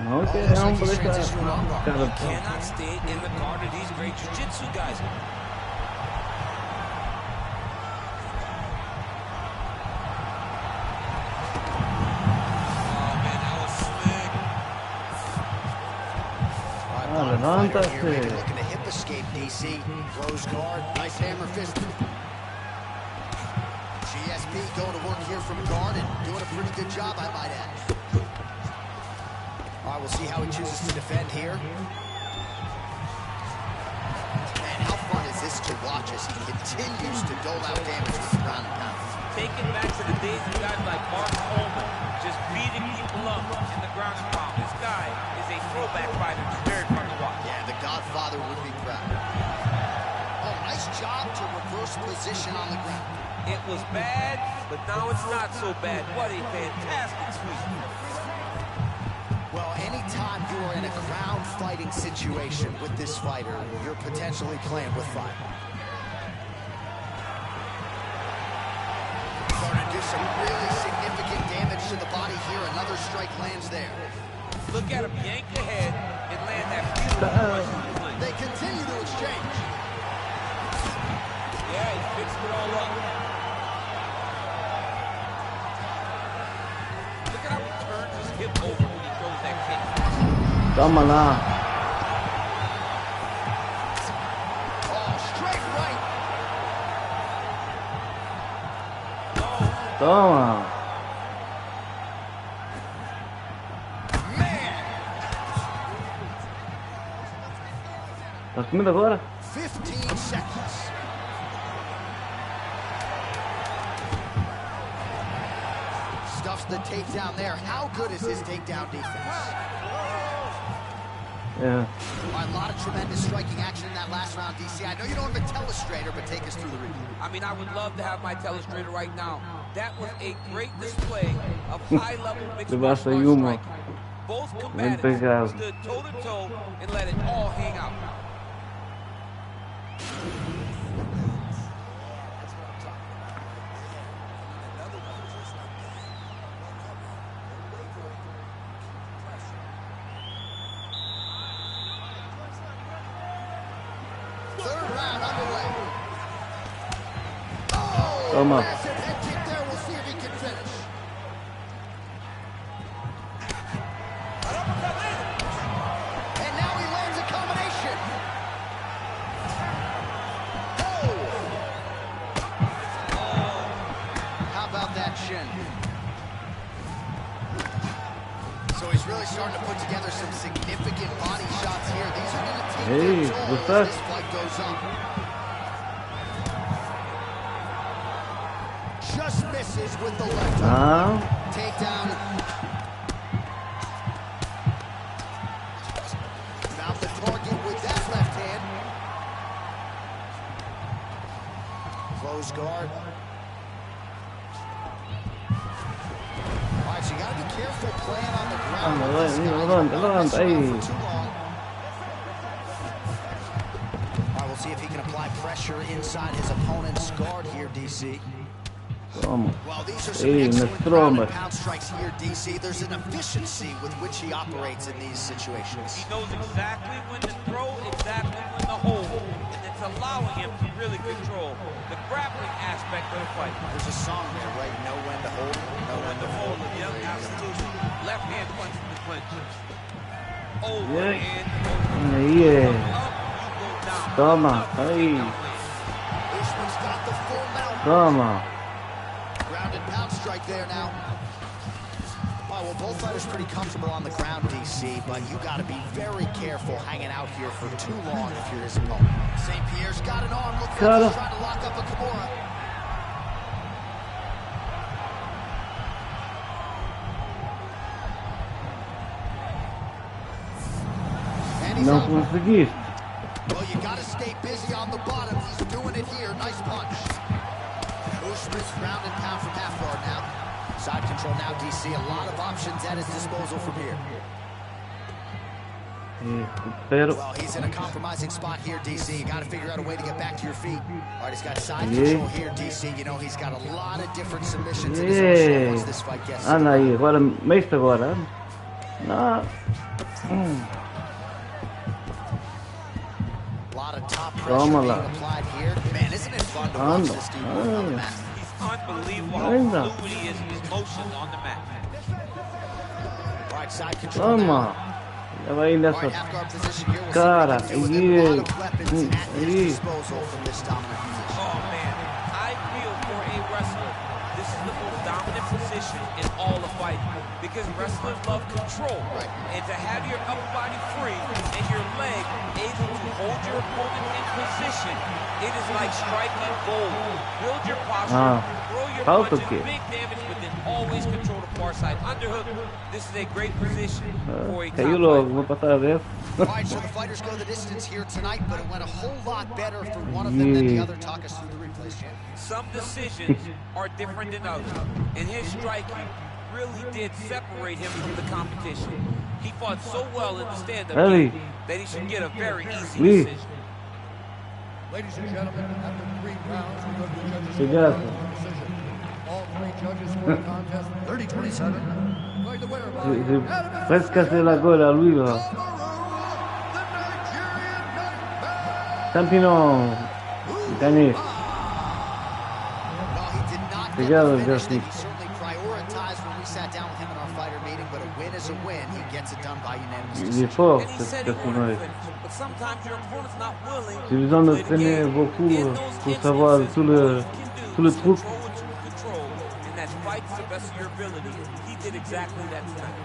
Não que Oh, é looks like he's deixar transitioning on guard. cara. Cannot stay in the guard of these great jiu-jitsu guys. Levanta-se. Looking to hip escape, DC. Close guard, nice hammer fist. GSP going to work here from guard and doing a pretty good job, I might add. All right, we'll see how he chooses to defend here. And how fun is this to watch as he continues to dole out damage with the ground and pound. Take it back to the days of guys like Mark Coleman, just beating people up in the ground and pound. This guy is a throwback fighter. It's very fun to watch. Yeah, the Godfather would be proud. Oh, nice job to reverse position on the ground. It was bad, but now it's not so bad. What a fantastic sweep. Well, anytime you are in a ground fighting situation with this fighter, you're potentially playing with fire. Starting to do some really significant damage to the body here. Another strike lands there. Look at him yank the head and land that beautiful punch. They continue to exchange. Yeah, he fixed it all up. Look at how he turns his hip over when he throws that kick. Toma lá. Oh, straight right. Toma. Man, Tá comigo agora? 15 seconds. Stuffs the takedown there. How good is his takedown defense? É. A lot of tremendous striking action in that last round, DC. I know you don't have a telestrator, but take us through the review. I mean, I would love to have my telestrator right now. That was a great display of high-level mixed martial arts striking. Both combatants stood toe-to-toe and let it all hang out. Third round underway. Oh, Toma. massive head kick there. We'll see if he can finish. And now he lands a combination. Oh! How about that shin? So he's really starting to put together some significant body shots here. These are going to take Hey, their toll what's as that? this fight goes on. Just missed misses with the left hook. Não. Takedown. Found the target with that left hand. Close guard. All right, so you got to be careful playing on the ground. Levanta, aí. All right, we'll see if he can apply pressure inside his opponent's guard here, DC. Toma. Well, these are some Ei, nas excellent ground and trombas. pound strikes here, DC. There's an efficiency with which he operates in these situations. He knows exactly when to throw, exactly when to hold, and it's allowing him to really control the grappling aspect of the fight. There's a song there, right? Know when to hold, know when to Hold fold. him, yep, absolutely. Left hand punch in the clinch. Over Yeah. and Aí, é. up, you go down. Toma, Up, aí. down. Usman's got the full mount. Toma. Ground and pound strike there now. All right, well, both fighters pretty comfortable on the ground, DC, but you got to be very careful hanging out here for too long if you're his opponent. St. Pierre's got an arm. Looks like he's trying to lock up a Kimura. And he's Não out. conseguiste. Well, you got to stay busy on the bottom. He's doing it here. Nice punch. Usman's ground and pound from half guard now. Side control now, DC. A lot of options at his disposal from here. Pero. Well, he's in a compromising spot here, DC. You got to figure out a way to get back to your feet. All right, he's got side Yeah. control here, DC. You know, he's got a lot of different submissions in his arsenal once this fight gets Anda aí, agora, mexe agora. Não. A lot of top pressure Toma being lá. applied here. Man, isn't it fun to watch Anda. this dude move on the mat? He's unbelievable Ainda. how fluid he is in his motions on the mat. All right, side control now. Toma. Leva aí All nessa. right, half guard position here. We'll Cara, see what he can do with a aí. lot of weapons at his Aí. disposal from this dominant position. Oh man, I feel for a wrestler, this is the most dominant position in all of fighting because wrestlers love control. Right. And to have your upper body free and your leg able to hold your opponent in position, it is like striking gold. Build your posture, throw your falta o punches, quê? big damage, but then always control the far side. Underhook, this is a great position for a top Caiu logo, fighter. vou passar a vez. All right, so the fighters go the distance here tonight, but it went a whole lot better for one of them than the Yeah. other. Talk us through the replays, champ. Some decisions are different than others, and his striking really did separate him from the competition. He fought so well in the stand-up Really? game that he should get a very easy Oui. decision. Ladies and gentlemen, after 3 rounds, we go to the judges' Obrigado. decision. All 3 judges scored the contest 30-27. Going the winner by Parece que hacer agora, Luís. the Nigerian Nightmare. Campeão. Ganhei. Well, he did not get Obrigado, the finish that Justin. he certainly prioritized when we sat down with him in our fighter meeting, but a win is a win. He gets it done by unanimous Il decision. est fort, And he cette said he wanted to personne. finish, but sometimes your opponent's not willing J'ai besoin to de play the traîner game. beaucoup In those pour savoir instances, tout le all you can do is truc. control what you can control, and that's fight to the best of your ability. He did exactly that tonight.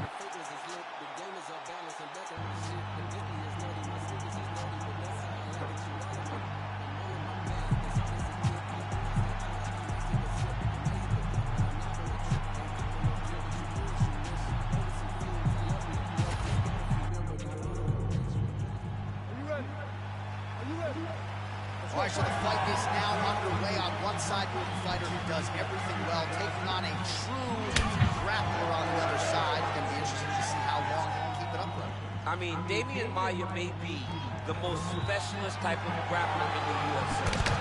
All right, so the fight is now underway. On one side, you have a fighter who does everything well, taking on a true grappler on the other side. It's going to be interesting to see how long he can keep it upright. I mean, Damian Maia may be the most specialist type of grappler in the UFC.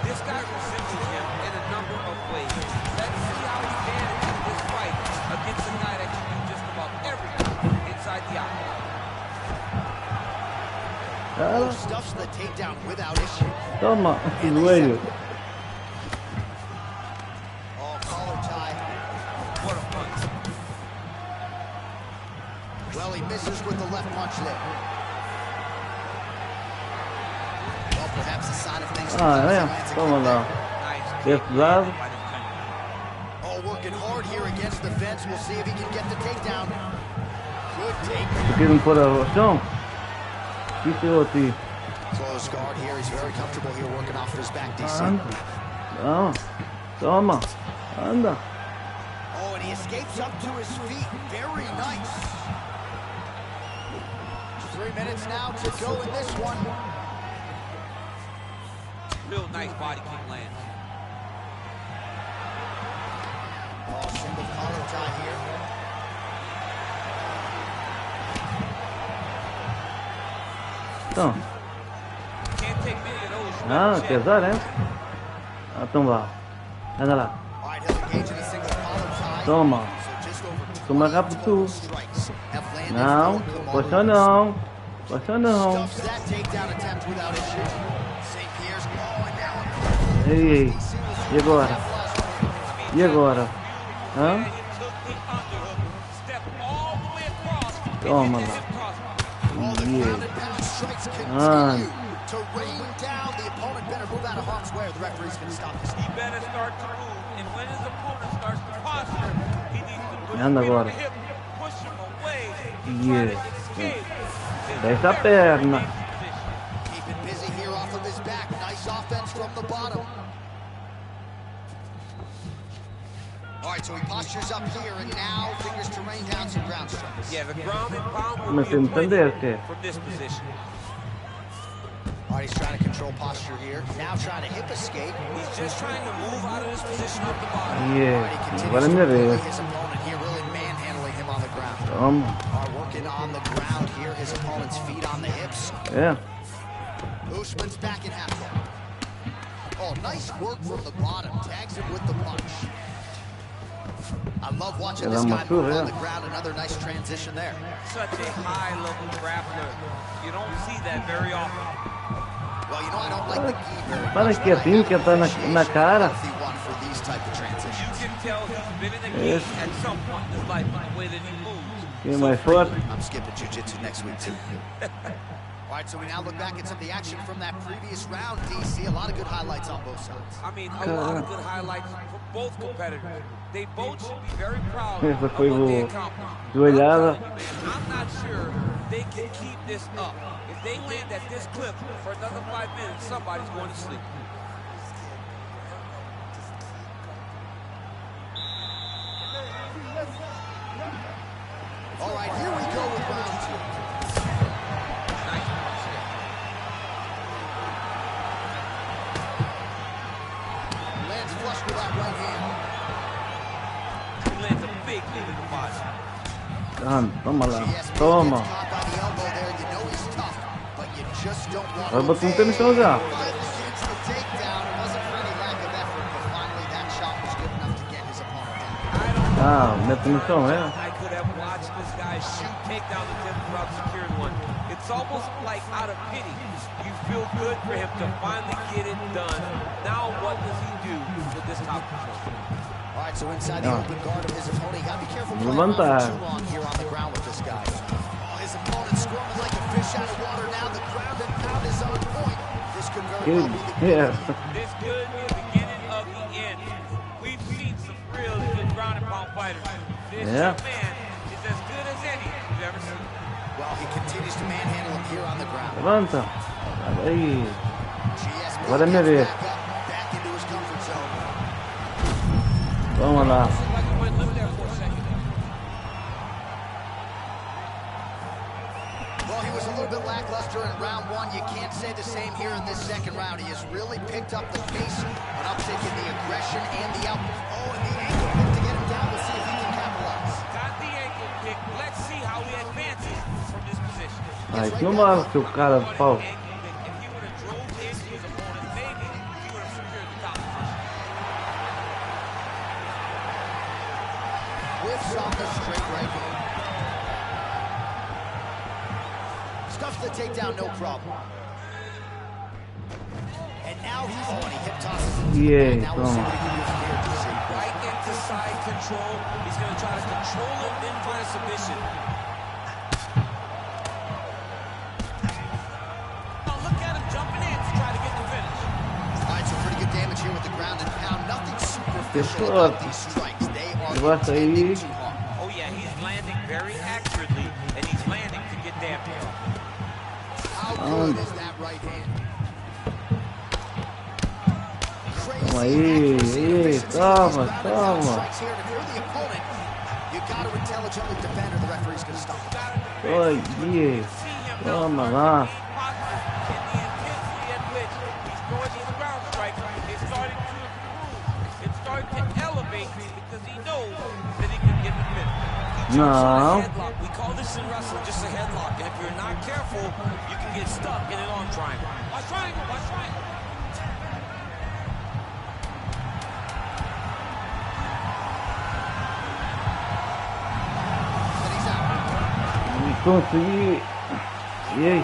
This guy resembles him in a number of ways. Let's see how he manages in this fight against a guy that can do just about everything inside the octagon. Oh, stuffs the takedown without issue. Toma, joelho. Oh, collar tie. What a punch. Well, he misses with the left punch there. Well, perhaps a sign of things. É, toma lá. Nice. Desse lado. Oh, working hard here against the fence. We'll see if he can get the takedown. Good takedown. Querem pôr ao chão? Isso é outro. Close guard here. He's very comfortable here working off of his back, DC. Anda. Não. Toma. Anda. and he escapes up to his feet. Very nice. 3 minutes now to go in this one. Real nice body kick lands. Oh, single collar tie here. Então. Can't take many of those. Ah, pesado, né? Ah, toma. Anda lá. All right, he'll engage in a single collar tie. Toma. So just over Toma 20 rápido. total strikes have landed Não, for Kamaru. poxa não. Poxa não. Stuffs that takedown attempt without issue. St. Pierre's oh, and now Ei, e agora? E agora? Hã? Toma lá. Yeah. Ah. to rain down. The opponent better move out of harm's way or the referee's going to stop this. He better start to move, and when his opponent starts to posture, he needs to put his Anda feet on agora. the hip, push him away, Yes. try to escape. Desce a perna. Keep it busy here off of his back. Nice offense from the bottom. All right, so he postures up here, and now fingers to rain down some ground strikes. Yeah, the ground and pound will Mas be entender que from this position. All right, he's trying to control posture here. Now trying to hip escape. He's just trying to move out of this position up the bottom. Yeah. All right, he continues Agora é to minha bully vez. his opponent here, really manhandling him on the ground. Toma. All right, working on the ground here. His opponent's feet on the hips. É. Usman's back in half guard. Oh, nice work from the bottom. Tags him with the punch. I love watching this guy move on the ground. Another nice transition there. Such a high-level grappler. You don't see that very often. Well, you know, I don't like the gi very much. Para quietinho que tá na cara. Healthy one for these type of You transitions. can tell he's been in the game at some point in his life by the way that he moves. Quem é mais forte? I'm skipping jiu-jitsu next week, too. All right, so we now look back at some of the action from that previous round, DC. A lot of good highlights on both sides. I mean, a lot of good highlights from both competitors. They both should be very proud Essa of foi what they o accomplished. joelhada. I'm not sure they can keep this up. If they land at this clip for another 5 minutes, somebody's going to sleep. All right, here we go with round two. Nice punch there. Lands flush with that right hand. He lands a big knee to the body. Ah, toma lá. GSP Toma. gets caught by the elbow there. You know he's tough, but you just don't want Vai to botar um tênis no já. finally gets the takedown. It wasn't for any lack of effort, but finally that shot was good enough to get his opponent down. I don't know. Ah, mete no chão, é? I could have watched this guy shoot takedown attempts without securing one. It's almost like out of pity. You feel good for him to finally get it done. Now what does he do with this top control? All right, so inside the open guard of his opponent, you gotta be careful playing Levantar. around for too long here on the ground with this guy. Oh, his opponent squirming like a fish out of water now. The ground and pound is on point. This could very well be the Yeah. This could be the beginning of the end. We've seen some really good ground and pound fighters. This Yeah. young man is as good as any you've ever seen. Well, he continues to manhandle him here on the ground. Levanta. Aí. GSP Agora é minha gets vez. back up, back into his comfort zone. Toma lá. Seemed like he went limp there for a second. Well, he was a little bit lackluster in round one. You can't say the same here in this second round. He has really picked up the pace, an uptick in the aggression and the output. Oh, and the ankle pick to get him down. We'll see if he can capitalize. Got the ankle kick. Let's see how he advances from this position. Ah, isso não vai ser o cara de pau. Ankle kick. If he would have drove into his opponent, maybe he would have secured the top position. Whiffs on the straight right hand. Stuffs the takedown, no problem. And now he's on. He hip tosses him. Yeah, Now we'll see toma. what he can do from here, DC. Right into side control. He's going to try to control him, then find a submission. Now look at him jumping in to try to get the finish. All right, so pretty good damage here with the ground and pound. Nothing superficial Good about shot. these strikes. They are Vai sair. intending to harm. Oh yeah, he's landing very accurately, and he's landing to get damage. How good is that right hand? Crazy Toma aí, toma, toma. Oi, toma lá. Não. We call this in wrestling just a headlock, and if you're not careful, you can get stuck in an arm triangle. Watch triangle, watch triangle. Consegui. E aí?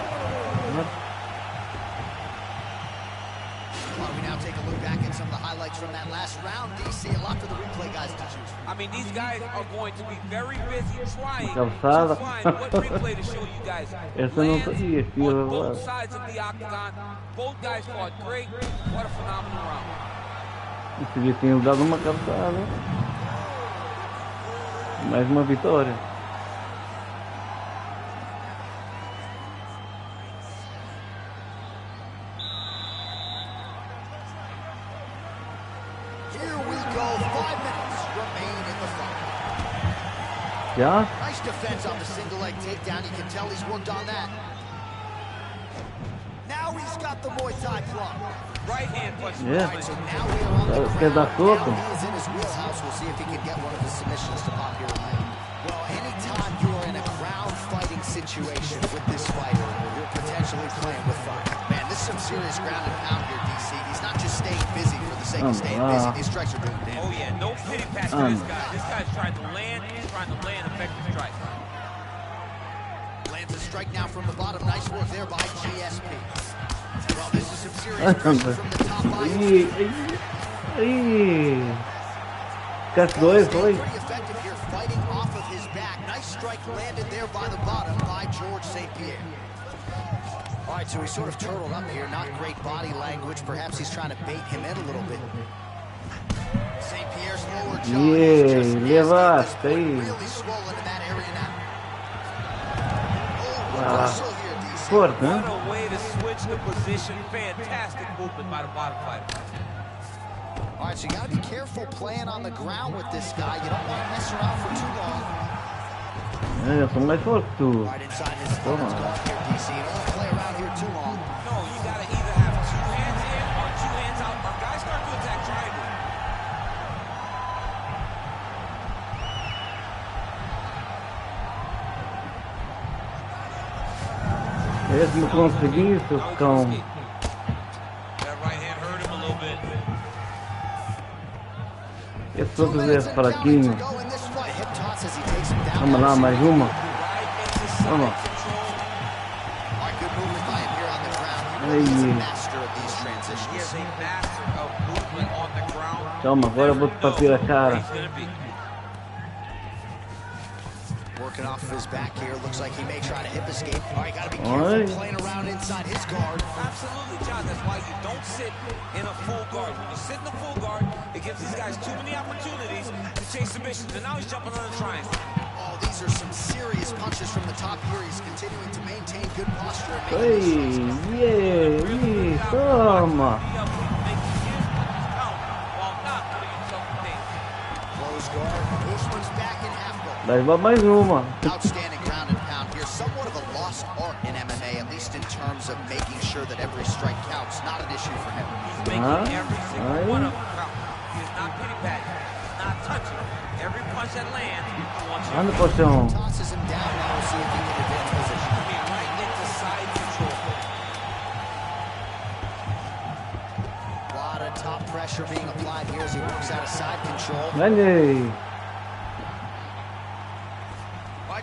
From that last round, DC, a lot for the replay guys to choose. I mean, these guys are going to be very busy trying Calçada. to find what replay to show you guys. Essa não sabia, filho. On both sides of the octagon, both guys fought great. What a phenomenal round. Esse dia tinha dado uma calçada. Mais uma vitória. Yeah. Nice defense on the single leg takedown. You can tell he's worked on that. Now he's got the Muay Thai plug. Right hand punch. Yeah. Right, so now we are on the ground. Now he is in his wheelhouse. We'll see if he can get one of his submissions to pop here tonight. Well, anytime you are in a ground fighting situation with this fighter, you're potentially playing with fire. Man, this is some serious ground and pound here, DC. He's not just staying busy for the sake of staying busy. These strikes are doing damage. Oh yeah, no pity patch for this guy. This guy's trying to land. He's trying to land effective strikes. Lands a strike now from the bottom. Nice work there by GSP. Well, this is some serious pressure from the top line. Catch dois, foi. Pretty effective here, fighting off of his back. Nice strike landed there by the bottom by George St. Pierre. All right, so he's sort of turtled up here. Not great body language. Perhaps he's trying to bait him in a little bit. St. Pierre's lower jaw. Levaste aí. Really swollen in that area now. Forte, né? What a way to switch the position. Fantastic movement by the bottom fighter. All right, so you got to be careful playing on the ground with this guy. You don't want to mess around for too long. Eu sou mais forte que tu. Right inside his opponent's guard here, DC. You don't want to play around here too long. No, you got to either have two hands in or two hands out. Our guys start to attack triangle. Mesmo consegui, seu cão. That right hand hurt him a little bit. Esse outro é fraquinho. Vamos lá, mais uma. Vamos. Aí. Toma, agora eu vou te partir a cara. Working off of his back here. Looks like he may try to hip escape. All right, gotta be careful playing around inside his guard. Absolutely, John. That's why you don't sit in a full guard. When you sit in a full guard, it gives these guys too many opportunities to chase submissions. And now he's jumping on the triangle. Oh, these are some serious punches from the top here. He's continuing to maintain good posture. Toma. Close guard. Usman's back in half guard. Leva mais uma. Outstanding ground and pound here. Somewhat of a lost art in MMA, at least in terms of making sure that every strike counts. Not an issue for him. He's making every single one of them count. He's not pity patting. He's not touching. Every punch that lands, he wants you. Anda, poção. Tosses him down. Now we'll see if he can advance position. I mean, right into side control. A lot of top pressure being applied here as he works out of side control. Ganhei.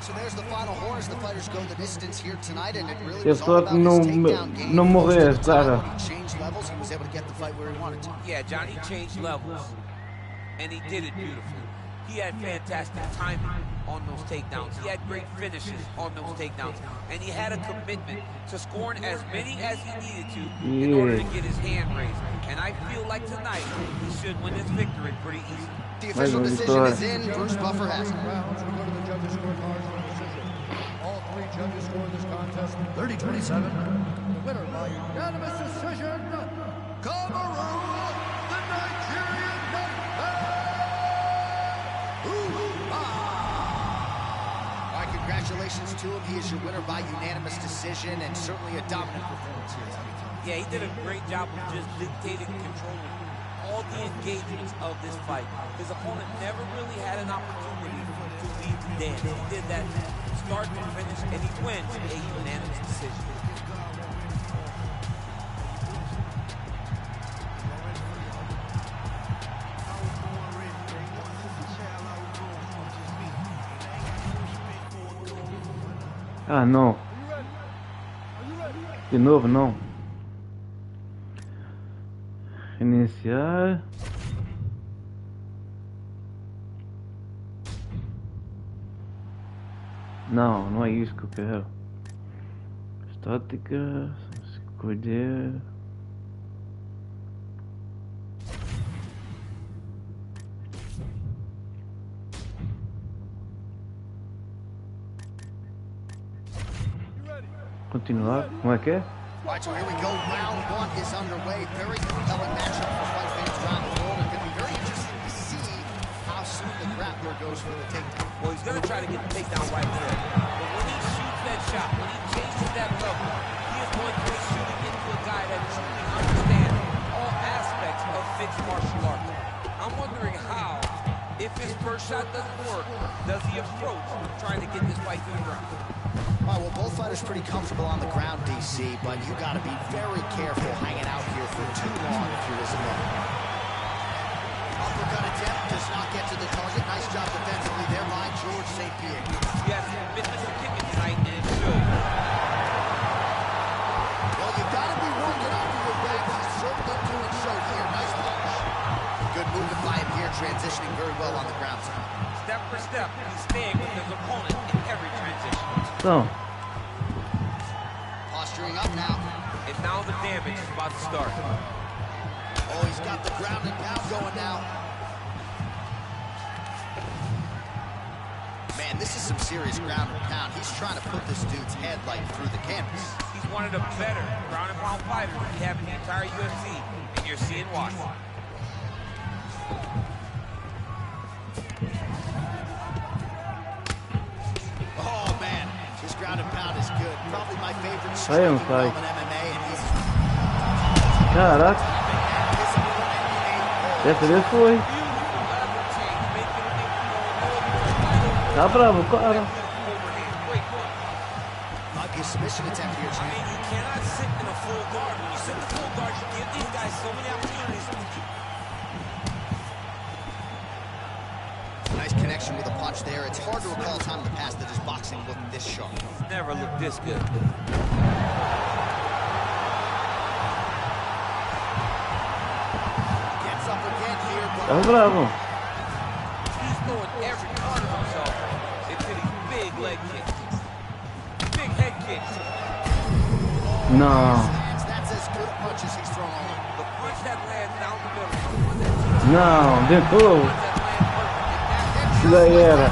So there's the final horse. The fighters go the distance here tonight, and it really Eu was all só about his takedown game. não morrer, cara. When he changed levels, he was able to get the fight where he wanted to. Yeah, Johnny changed levels, and he did it beautifully. He had fantastic timing on those takedowns. He had great finishes on those takedowns, and he had a commitment to scoring as many as he needed to in order to get his hand raised. And I feel like tonight he should win this victory pretty easy. The official decision is in. Bruce Buffer has it. Rounds, we go to the judges' scorecards for decision. All three judges scored this contest 30-27. The winner by unanimous decision, Cameroon, the 19 congratulations to him. He is your winner by unanimous decision, and certainly a dominant performance here. Yeah, he did a great job of just dictating and controlling all the engagements of this fight. His opponent never really had an opportunity to lead the dance. He did that start to finish, and he wins a unanimous decision. Ah, não. De novo, não. Iniciar. Não, não é isso que eu quero. Estática. Escolher. Continuar, como é que é? All right, so here we go. Round one is underway. Very compelling matchup for fight fans around the world. It's going to be very interesting to see how soon the grappler goes for the takedown. Well, he's going to try to get the takedown right there. But when he shoots that shot, when he changes that level, he is going to be shooting into a guy that truly understands all aspects of mixed martial arts. I'm wondering how, if his first shot doesn't work, does he approach trying to get this fight to the ground? All right, well, both fighters pretty comfortable on the ground, DC, but you got to be very careful hanging out here for too long if you're his opponent. Uppercut attempt does not get to the target. Nice job defensively there by George St. Pierre. Yes, commitment to kicking tonight, and it shows. Well, you got to be working under your back. He's certainly doing so here. Nice punch. Good movement by him here, transitioning very well on the ground side. Step for step, he's staying with his opponent in every transition. Então. Posturing up now. And now the damage is about to start. Oh, he's got the ground and pound going now. Man, this is some serious ground and pound. He's trying to put this dude's head like through the canvas. He's one of the better ground and pound fighters we have in the entire UFC, and you're seeing why. Oh man, his ground and pound is good. Probably my favorite Sai, striking sai. realm in MMA, and he's Caraca, dessa vez foi. Tá bravo, cara. might be a submission attempt here, I Jimmy. mean, you cannot sit in a full guard. When you sit in a full guard, you give these guys so many opportunities. Nice connection with a punch there. It's hard to recall a time in the past that his boxing looked this sharp. He's never looked this good. Gets up again here, but Tá bravo. He's throwing every part of himself into these big leg kicks. Big head kicks. Não, that's as good a punch as he's thrown all night. The punch that lands down the middle. The one that não, de novo. that lands perfect. Isso daí era.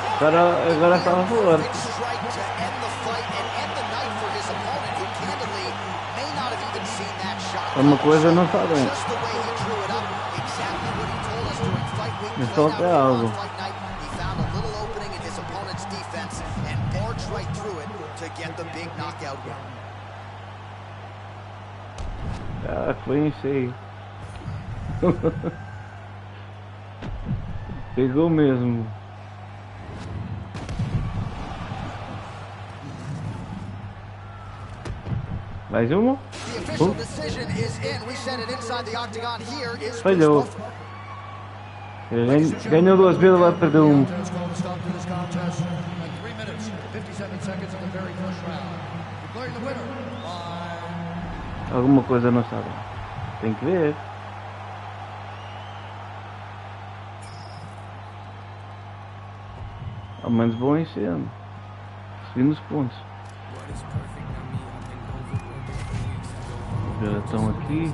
O cara agora tava fora. Big strike to end the fight and end the night for his opponent, who candidly may not have even seen that shot. Uma coisa não tá bem. Just the way he drew it up, exactly what he told us during fight week. Me Played falta out algo. on fight night. He found a little opening in his opponent's defense and barged right through it to get the big knockout win. Ah, foi em cheio. Pegou mesmo. Mais uma? The official decision is in. We sent it inside the octagon. Here is Falhou. Chris Buffer. Ele ganhou duas vezes, vai perder um. Contest called a stop to this contest at 3 minutes, 57 seconds of the very first round. Declaring the winner by... Alguma coisa não sabe. Tem que ver. Ao menos vão enchendo. Subindo os pontos. Já estão aqui.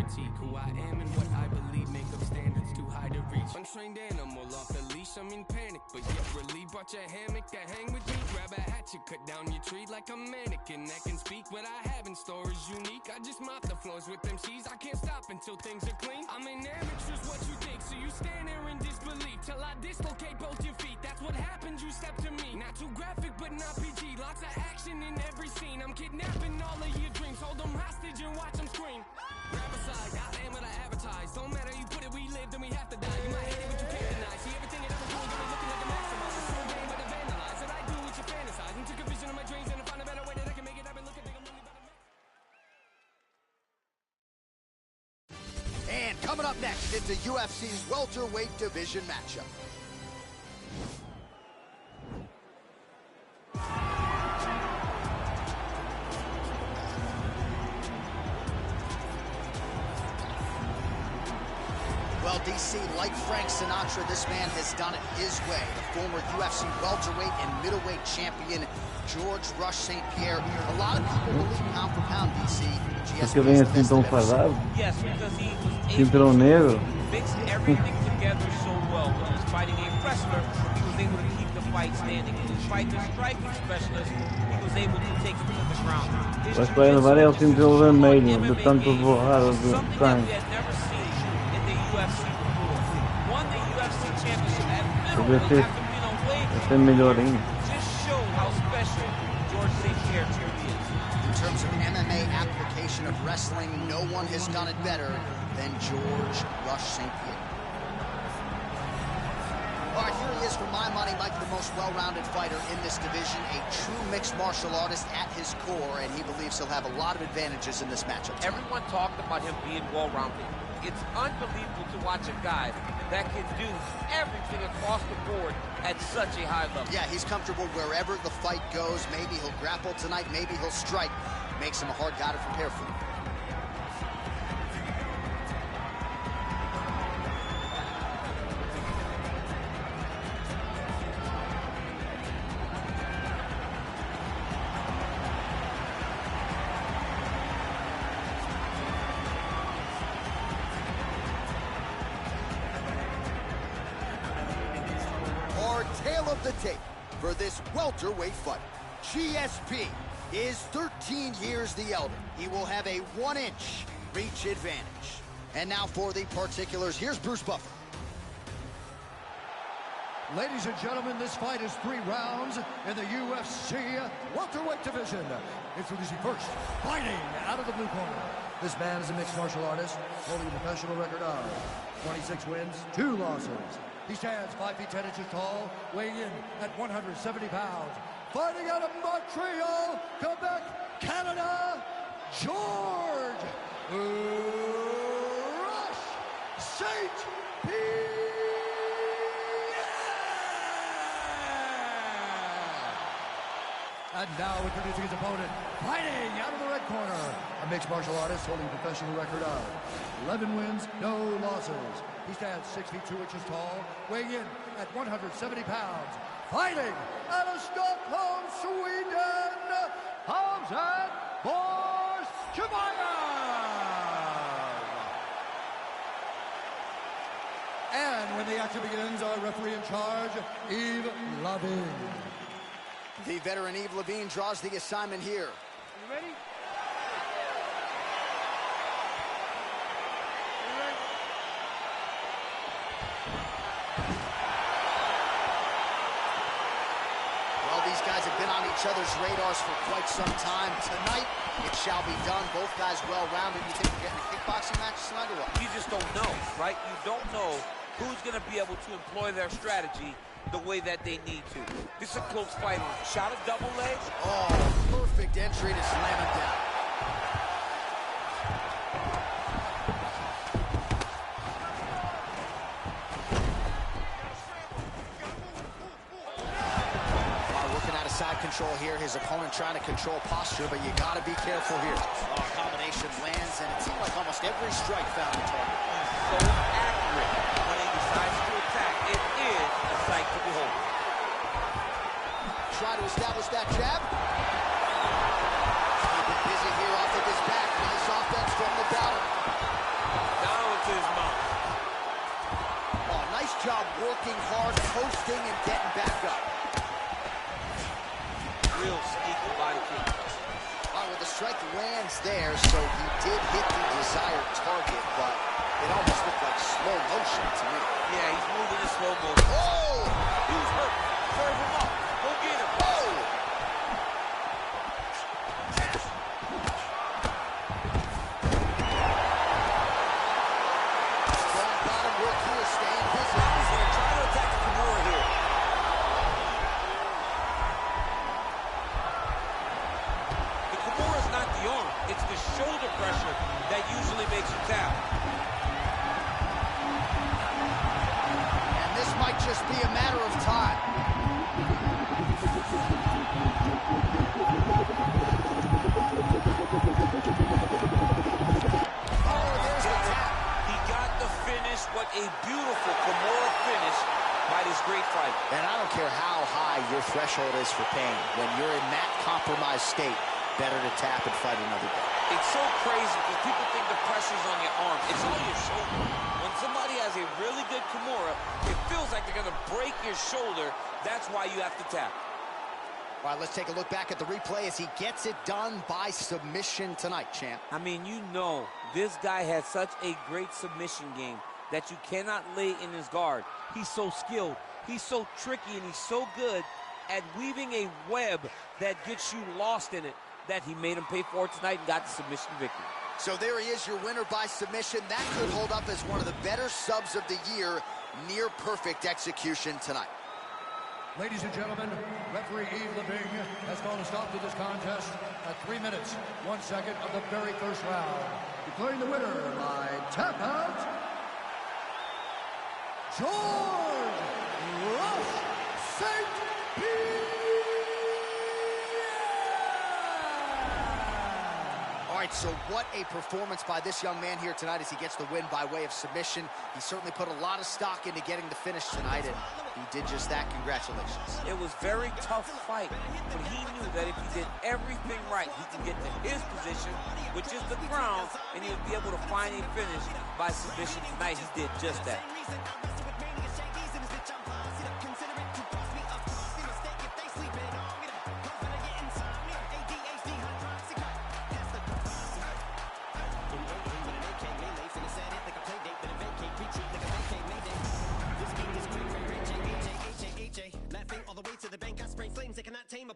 critique who I am and what I believe, make up standards too high to reach. Untrained animal off the leash, I'm in panic, but yet relieved. Brought your hammock to hang with me, grab a hatchet, cut down your tree like a mannequin that can speak. What I have in store is unique. I just mop the floors with them cheese. I can't stop until things are clean. I'm an amateur's what you think, so you stand there in disbelief till I dislocate both your feet. That's what happens, you step to me. Not too graphic, but not PG. Lots of action in every scene. I'm kidnapping all of your dreams. Hold them hostage and watch them scream. Grab aside, I am what I advertise. Don't matter, you put it, we live, then we have to die. You might hate it, but you can't deny. See everything that I'm doing, got me looking like a mastermind. It's true game, but I vandalize. And I do what you fantasize. And took a vision of my dreams and I find a better way that I can make it happen. Look at me, I'm really about to And coming up next, it's the UFC's welterweight division matchup. Well, DC, like Frank Sinatra, this man has done it his way. The former UFC welterweight and middleweight champion, George Rush St. Pierre. A lot of people believe pound for pound, DC. Porque vem assim tão fadado. Yes, because he was Cinturão able negro. to mix everything together so well. When he was fighting a wrestler, he was able to keep the fight standing. When he was fighting a striking specialist, he was able to take him to the ground. Mas vai levar é o cinturão vermelho, de tanto borrado de Something that sangue. we had never seen in the UFC before. Won the UFC championship at middleweight after being a weight. Esse é melhor ainda. Just show how special George St. Pierre truly is. In terms of MMA application of wrestling, no one has done it better than George Rush St. Pierre. All right, here he is, for my money, Mike, the most well-rounded fighter in this division, a true mixed martial artist at his core, and he believes he'll have a lot of advantages in this matchup tonight. Everyone talked about him being well-rounded. It's unbelievable to watch a guy that can do everything across the board at such a high level. Yeah, he's comfortable wherever the fight goes. Maybe he'll grapple tonight, maybe he'll strike. Makes him a hard guy to prepare for. Tail of the tape for this welterweight fight. GSP is 13 years the elder. He will have a 1-inch reach advantage. And now for the particulars, here's Bruce Buffer. Ladies and gentlemen, this fight is 3 rounds in the UFC welterweight division. Introducing first, fighting out of the blue corner. This man is a mixed martial artist, holding a professional record of 26 wins, 2 losses. He stands 5 feet 10 inches tall, weighing in at 170 pounds. Fighting out of Montreal, Quebec, Canada, George Rush St. Pierre. And now introducing his opponent, fighting out of the red corner, a mixed martial artist holding a professional record of 11 wins, no losses. He stands 6 feet 2 inches tall, weighing in at 170 pounds. Fighting out of Stockholm, Sweden, Hamzat Borschimayev. And when the action begins, our referee in charge, Yves Lavigne. The veteran Yves Lavigne draws the assignment here. You ready? Well, these guys have been on each other's radars for quite some time. Tonight, it shall be done. Both guys well-rounded. You think we're getting a kickboxing match tonight or what? You just don't know, right? You don't know who's going to be able to employ their strategy the way that they need to. This is a close fight. Shot a double leg. Oh, perfect entry to slam him down. Working out of side control here. His opponent trying to control posture, but you got to be careful here. Oh, combination lands, and it seemed like almost every strike found the target. So accurate when he decides to attack. It is a sight to behold. Try to establish that jab. Keep it busy here off of his back with this offense from the bottom. working hard, posting and getting back up. Real sneaky body kick. All right, well, the strike lands there, so he did hit the desired target, but it almost looked like slow motion to me. Yeah, he's moving in slow motion. Oh! He was hurt. Serve him up. Go get him. Oh! Strong bottom work here, staying busy. He's going to try to attack Kimura here. The Kimura's not the arm. It's the shoulder pressure that usually makes you tap. And this might just be a matter of time. Oh, there's the tap. He got the finish. What a beautiful Kimura finish by this great fighter. And I don't care how high your threshold is for pain. When you're in that compromised state, better to tap and fight another day. It's so crazy because people think the pressure's on your arm. It's on your shoulder. When somebody has a really good Kimura, it feels like they're going to break your shoulder. That's why you have to tap. All right, let's take a look back at the replay as he gets it done by submission tonight, champ. I mean, you know, this guy has such a great submission game that you cannot lay in his guard. He's so skilled. He's so tricky, and he's so good at weaving a web that gets you lost in it that he made him pay for it tonight and got the submission victory. So there he is, your winner by submission. That could hold up as one of the better subs of the year. Near perfect execution tonight. Ladies and gentlemen, referee Yves Leving has called a stop to this contest at 3 minutes, 1 second of the very first round. Declaring the winner by tap out, George Rush St. Pierre! All right, so what a performance by this young man here tonight as he gets the win by way of submission. He certainly put a lot of stock into getting the finish tonight, and he did just that. Congratulations. It was a very tough fight, but he knew that if he did everything right, he could get to his position, which is the ground, and he would be able to find a finish by submission tonight. He did just that.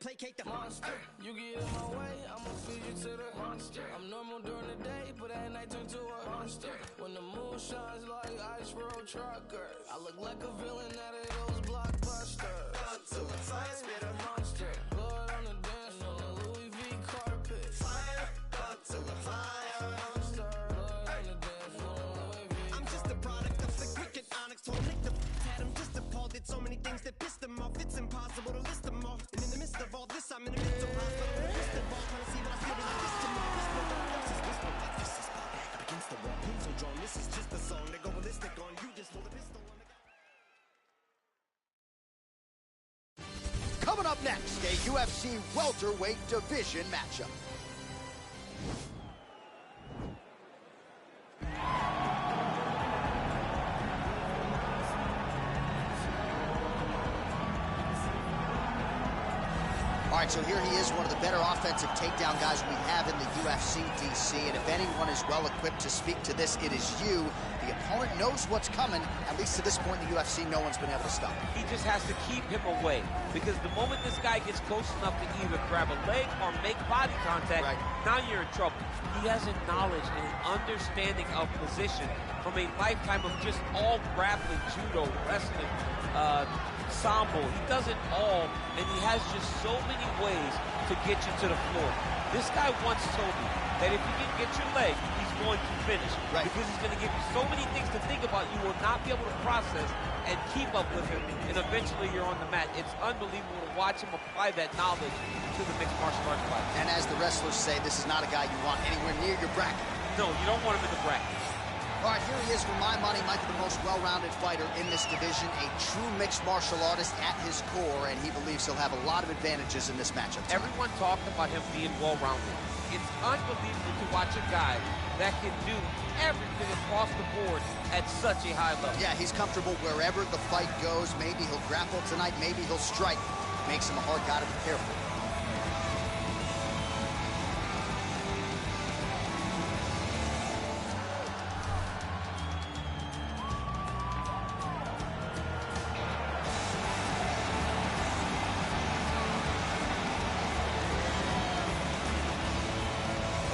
Placate the monster. You get in my way, I'ma feed you to the monster. I'm normal during the day, but at night turn to a monster. When the moon shines like ice road truckers, I look like a villain out of those blockbusters. Thug to the fire, spit a monster. Blood on the dance on the Louis V carpet. Fire, thug to the fire, monster. Blood on the dance on the Louis V. I'm just a product of the cricket onyx. Told Nick the had him just appalled. Did so many things that pissed him off. It's impossible to list them all. And in the midst of all this, I'm in the mental hospital. Crystal ball, trying to see what I feel in the distant mall. Whisper like this is my back up against the wall. Pencil drawn, this is just a song. They go ballistic on you, just hold a pistol on the guy. Coming up next, a UFC welterweight division matchup. All right, so here he is, one of the better offensive takedown guys we have in the UFC, DC. And if anyone is well-equipped to speak to this, it is you. The opponent knows what's coming. At least to this point in the UFC, no one's been able to stop him. He just has to keep him away, because the moment this guy gets close enough to either grab a leg or make body contact, now you're in trouble. He has a knowledge and an understanding of position from a lifetime of just all grappling, judo, wrestling, sambo. He does it all, and he has just so many ways to get you to the floor. This guy once told me that if you can get your leg, he's going to finish. Because he's going to give you so many things to think about, you will not be able to process and keep up with him, and eventually you're on the mat. It's unbelievable to watch him apply that knowledge to the mixed martial arts fight. And as the wrestlers say, this is not a guy you want anywhere near your bracket. No, you don't want him in the bracket. All right, here he is, for my money, might be the most well-rounded fighter in this division, a true mixed martial artist at his core, and he believes he'll have a lot of advantages in this matchup tonight. Everyone talked about him being well-rounded. It's unbelievable to watch a guy that can do everything a across the board at such a high level. Yeah, he's comfortable wherever the fight goes. Maybe he'll grapple tonight, maybe he'll strike. Makes him a hard guy to prepare for.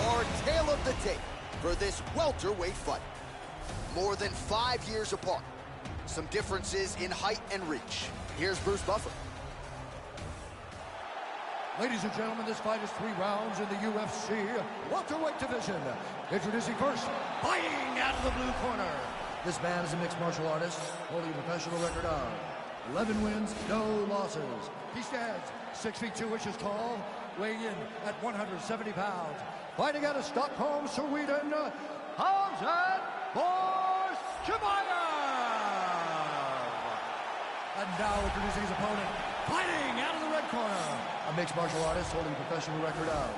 Our tale of the tape for this welterweight fight. More than 5 years apart. Some differences in height and reach. Here's Bruce Buffer. Ladies and gentlemen, this fight is 3 rounds in the UFC welterweight division. Introducing first, fighting out of the blue corner. This man is a mixed martial artist, holding a professional record of 11 wins, no losses. He stands 6 feet 2 inches tall, weighing in at 170 pounds. Fighting out of Stockholm, Sweden, Hamzat Chimaev. And now introducing his opponent, fighting out of the red corner. A mixed martial artist holding a professional record of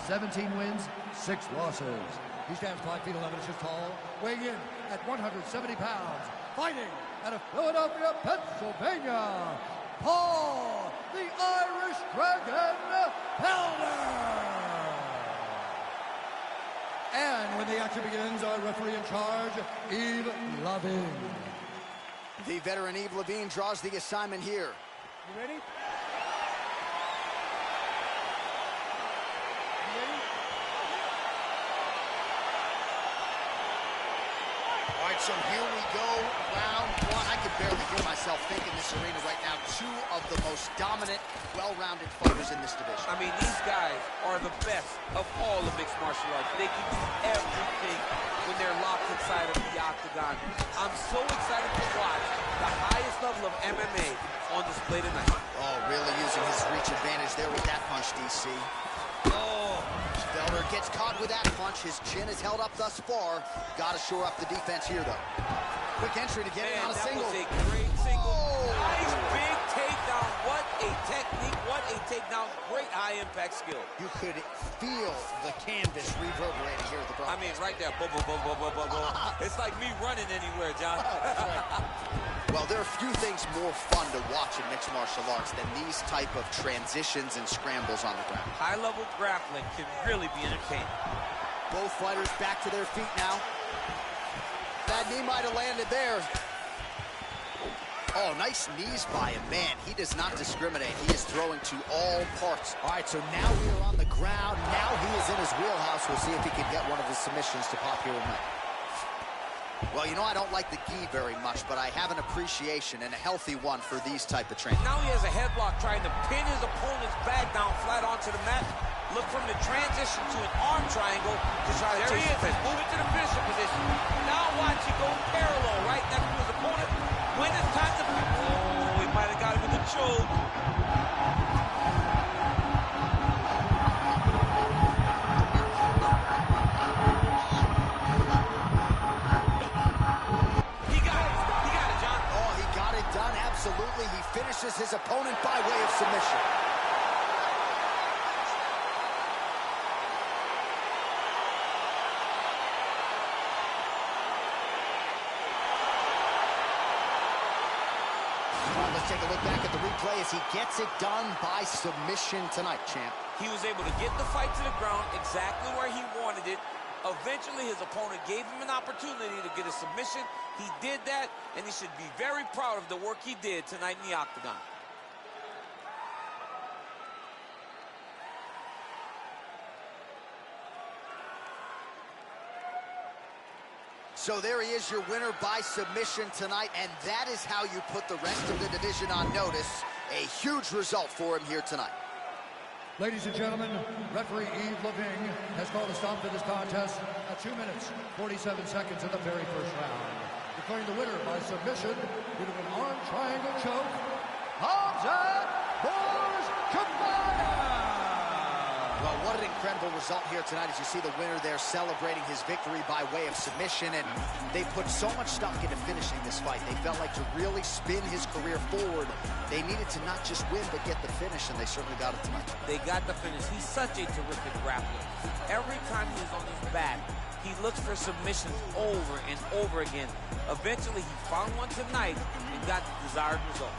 17 wins, 6 losses. He stands 5 feet 11 inches tall, weighing in at 170 pounds. Fighting out of Philadelphia, Pennsylvania, Paul, the Irish Dragon Helder. And when the action begins, our referee in charge, Yves Lavigne. The veteran Yves Lavigne draws the assignment here. You ready? All right, so here we go, round 1. I can barely hear myself think in this arena right now. 2 of the most dominant, well-rounded fighters in this division. I mean, these guys are the best of all the mixed martial arts. They can do everything when they're locked inside of the octagon. I'm so excited to watch the highest level of MMA on display tonight. Oh, really using his reach advantage there with that punch, DC. Oh, Felder gets caught with that punch. His chin is held up thus far. Got to shore up the defense here, though. Quick entry to get it on a single. That was a great single. Oh. Nice big takedown. What a technique. What a takedown. Great high-impact skill. You could feel the canvas reverberating here at the broadcast. I mean, right there. Boom, boom, boom, boom, boom, boom, boom. It's like me running anywhere, John. Well, there are few things more fun to watch in mixed martial arts than these type of transitions and scrambles on the ground. High-level grappling can really be entertaining. Both fighters back to their feet now. That knee might have landed there. Oh, nice knees by him. Man, he does not discriminate. He is throwing to all parts. All right, so now we are on the ground. Now he is in his wheelhouse. We'll see if he can get one of his submissions to pop here tonight. Well, you know, I don't like the gi very much, but I have an appreciation and a healthy one for these type of trainings. Now he has a headlock trying to pin his opponent's back down flat onto the mat. Look from the transition to an arm triangle to try to chase the finish. Move it to the finisher position. Now watch it go parallel right next to his opponent. When it's time to... Oh, he might have got him with the choke. Absolutely, he finishes his opponent by way of submission. Well, let's take a look back at the replay as he gets it done by submission tonight, champ. He was able to get the fight to the ground exactly where he wanted it. Eventually, his opponent gave him an opportunity to get a submission. He did that, and he should be very proud of the work he did tonight in the octagon. So there he is, your winner by submission tonight, and that is how you put the rest of the division on notice. A huge result for him here tonight. Ladies and gentlemen, referee Yves Lavigne has called a stop to this contest at 2 minutes, 47 seconds in the very first round. Declaring the winner by submission due to an arm triangle choke, Hamzat Chimaev. Well, what an incredible result here tonight as you see the winner there celebrating his victory by way of submission, and they put so much stock into finishing this fight. They felt like to really spin his career forward, they needed to not just win but get the finish, and they certainly got it tonight. They got the finish. He's such a terrific grappler. Every time he is on his back, He looks for submissions over and over again. Eventually, he found one tonight and got the desired result.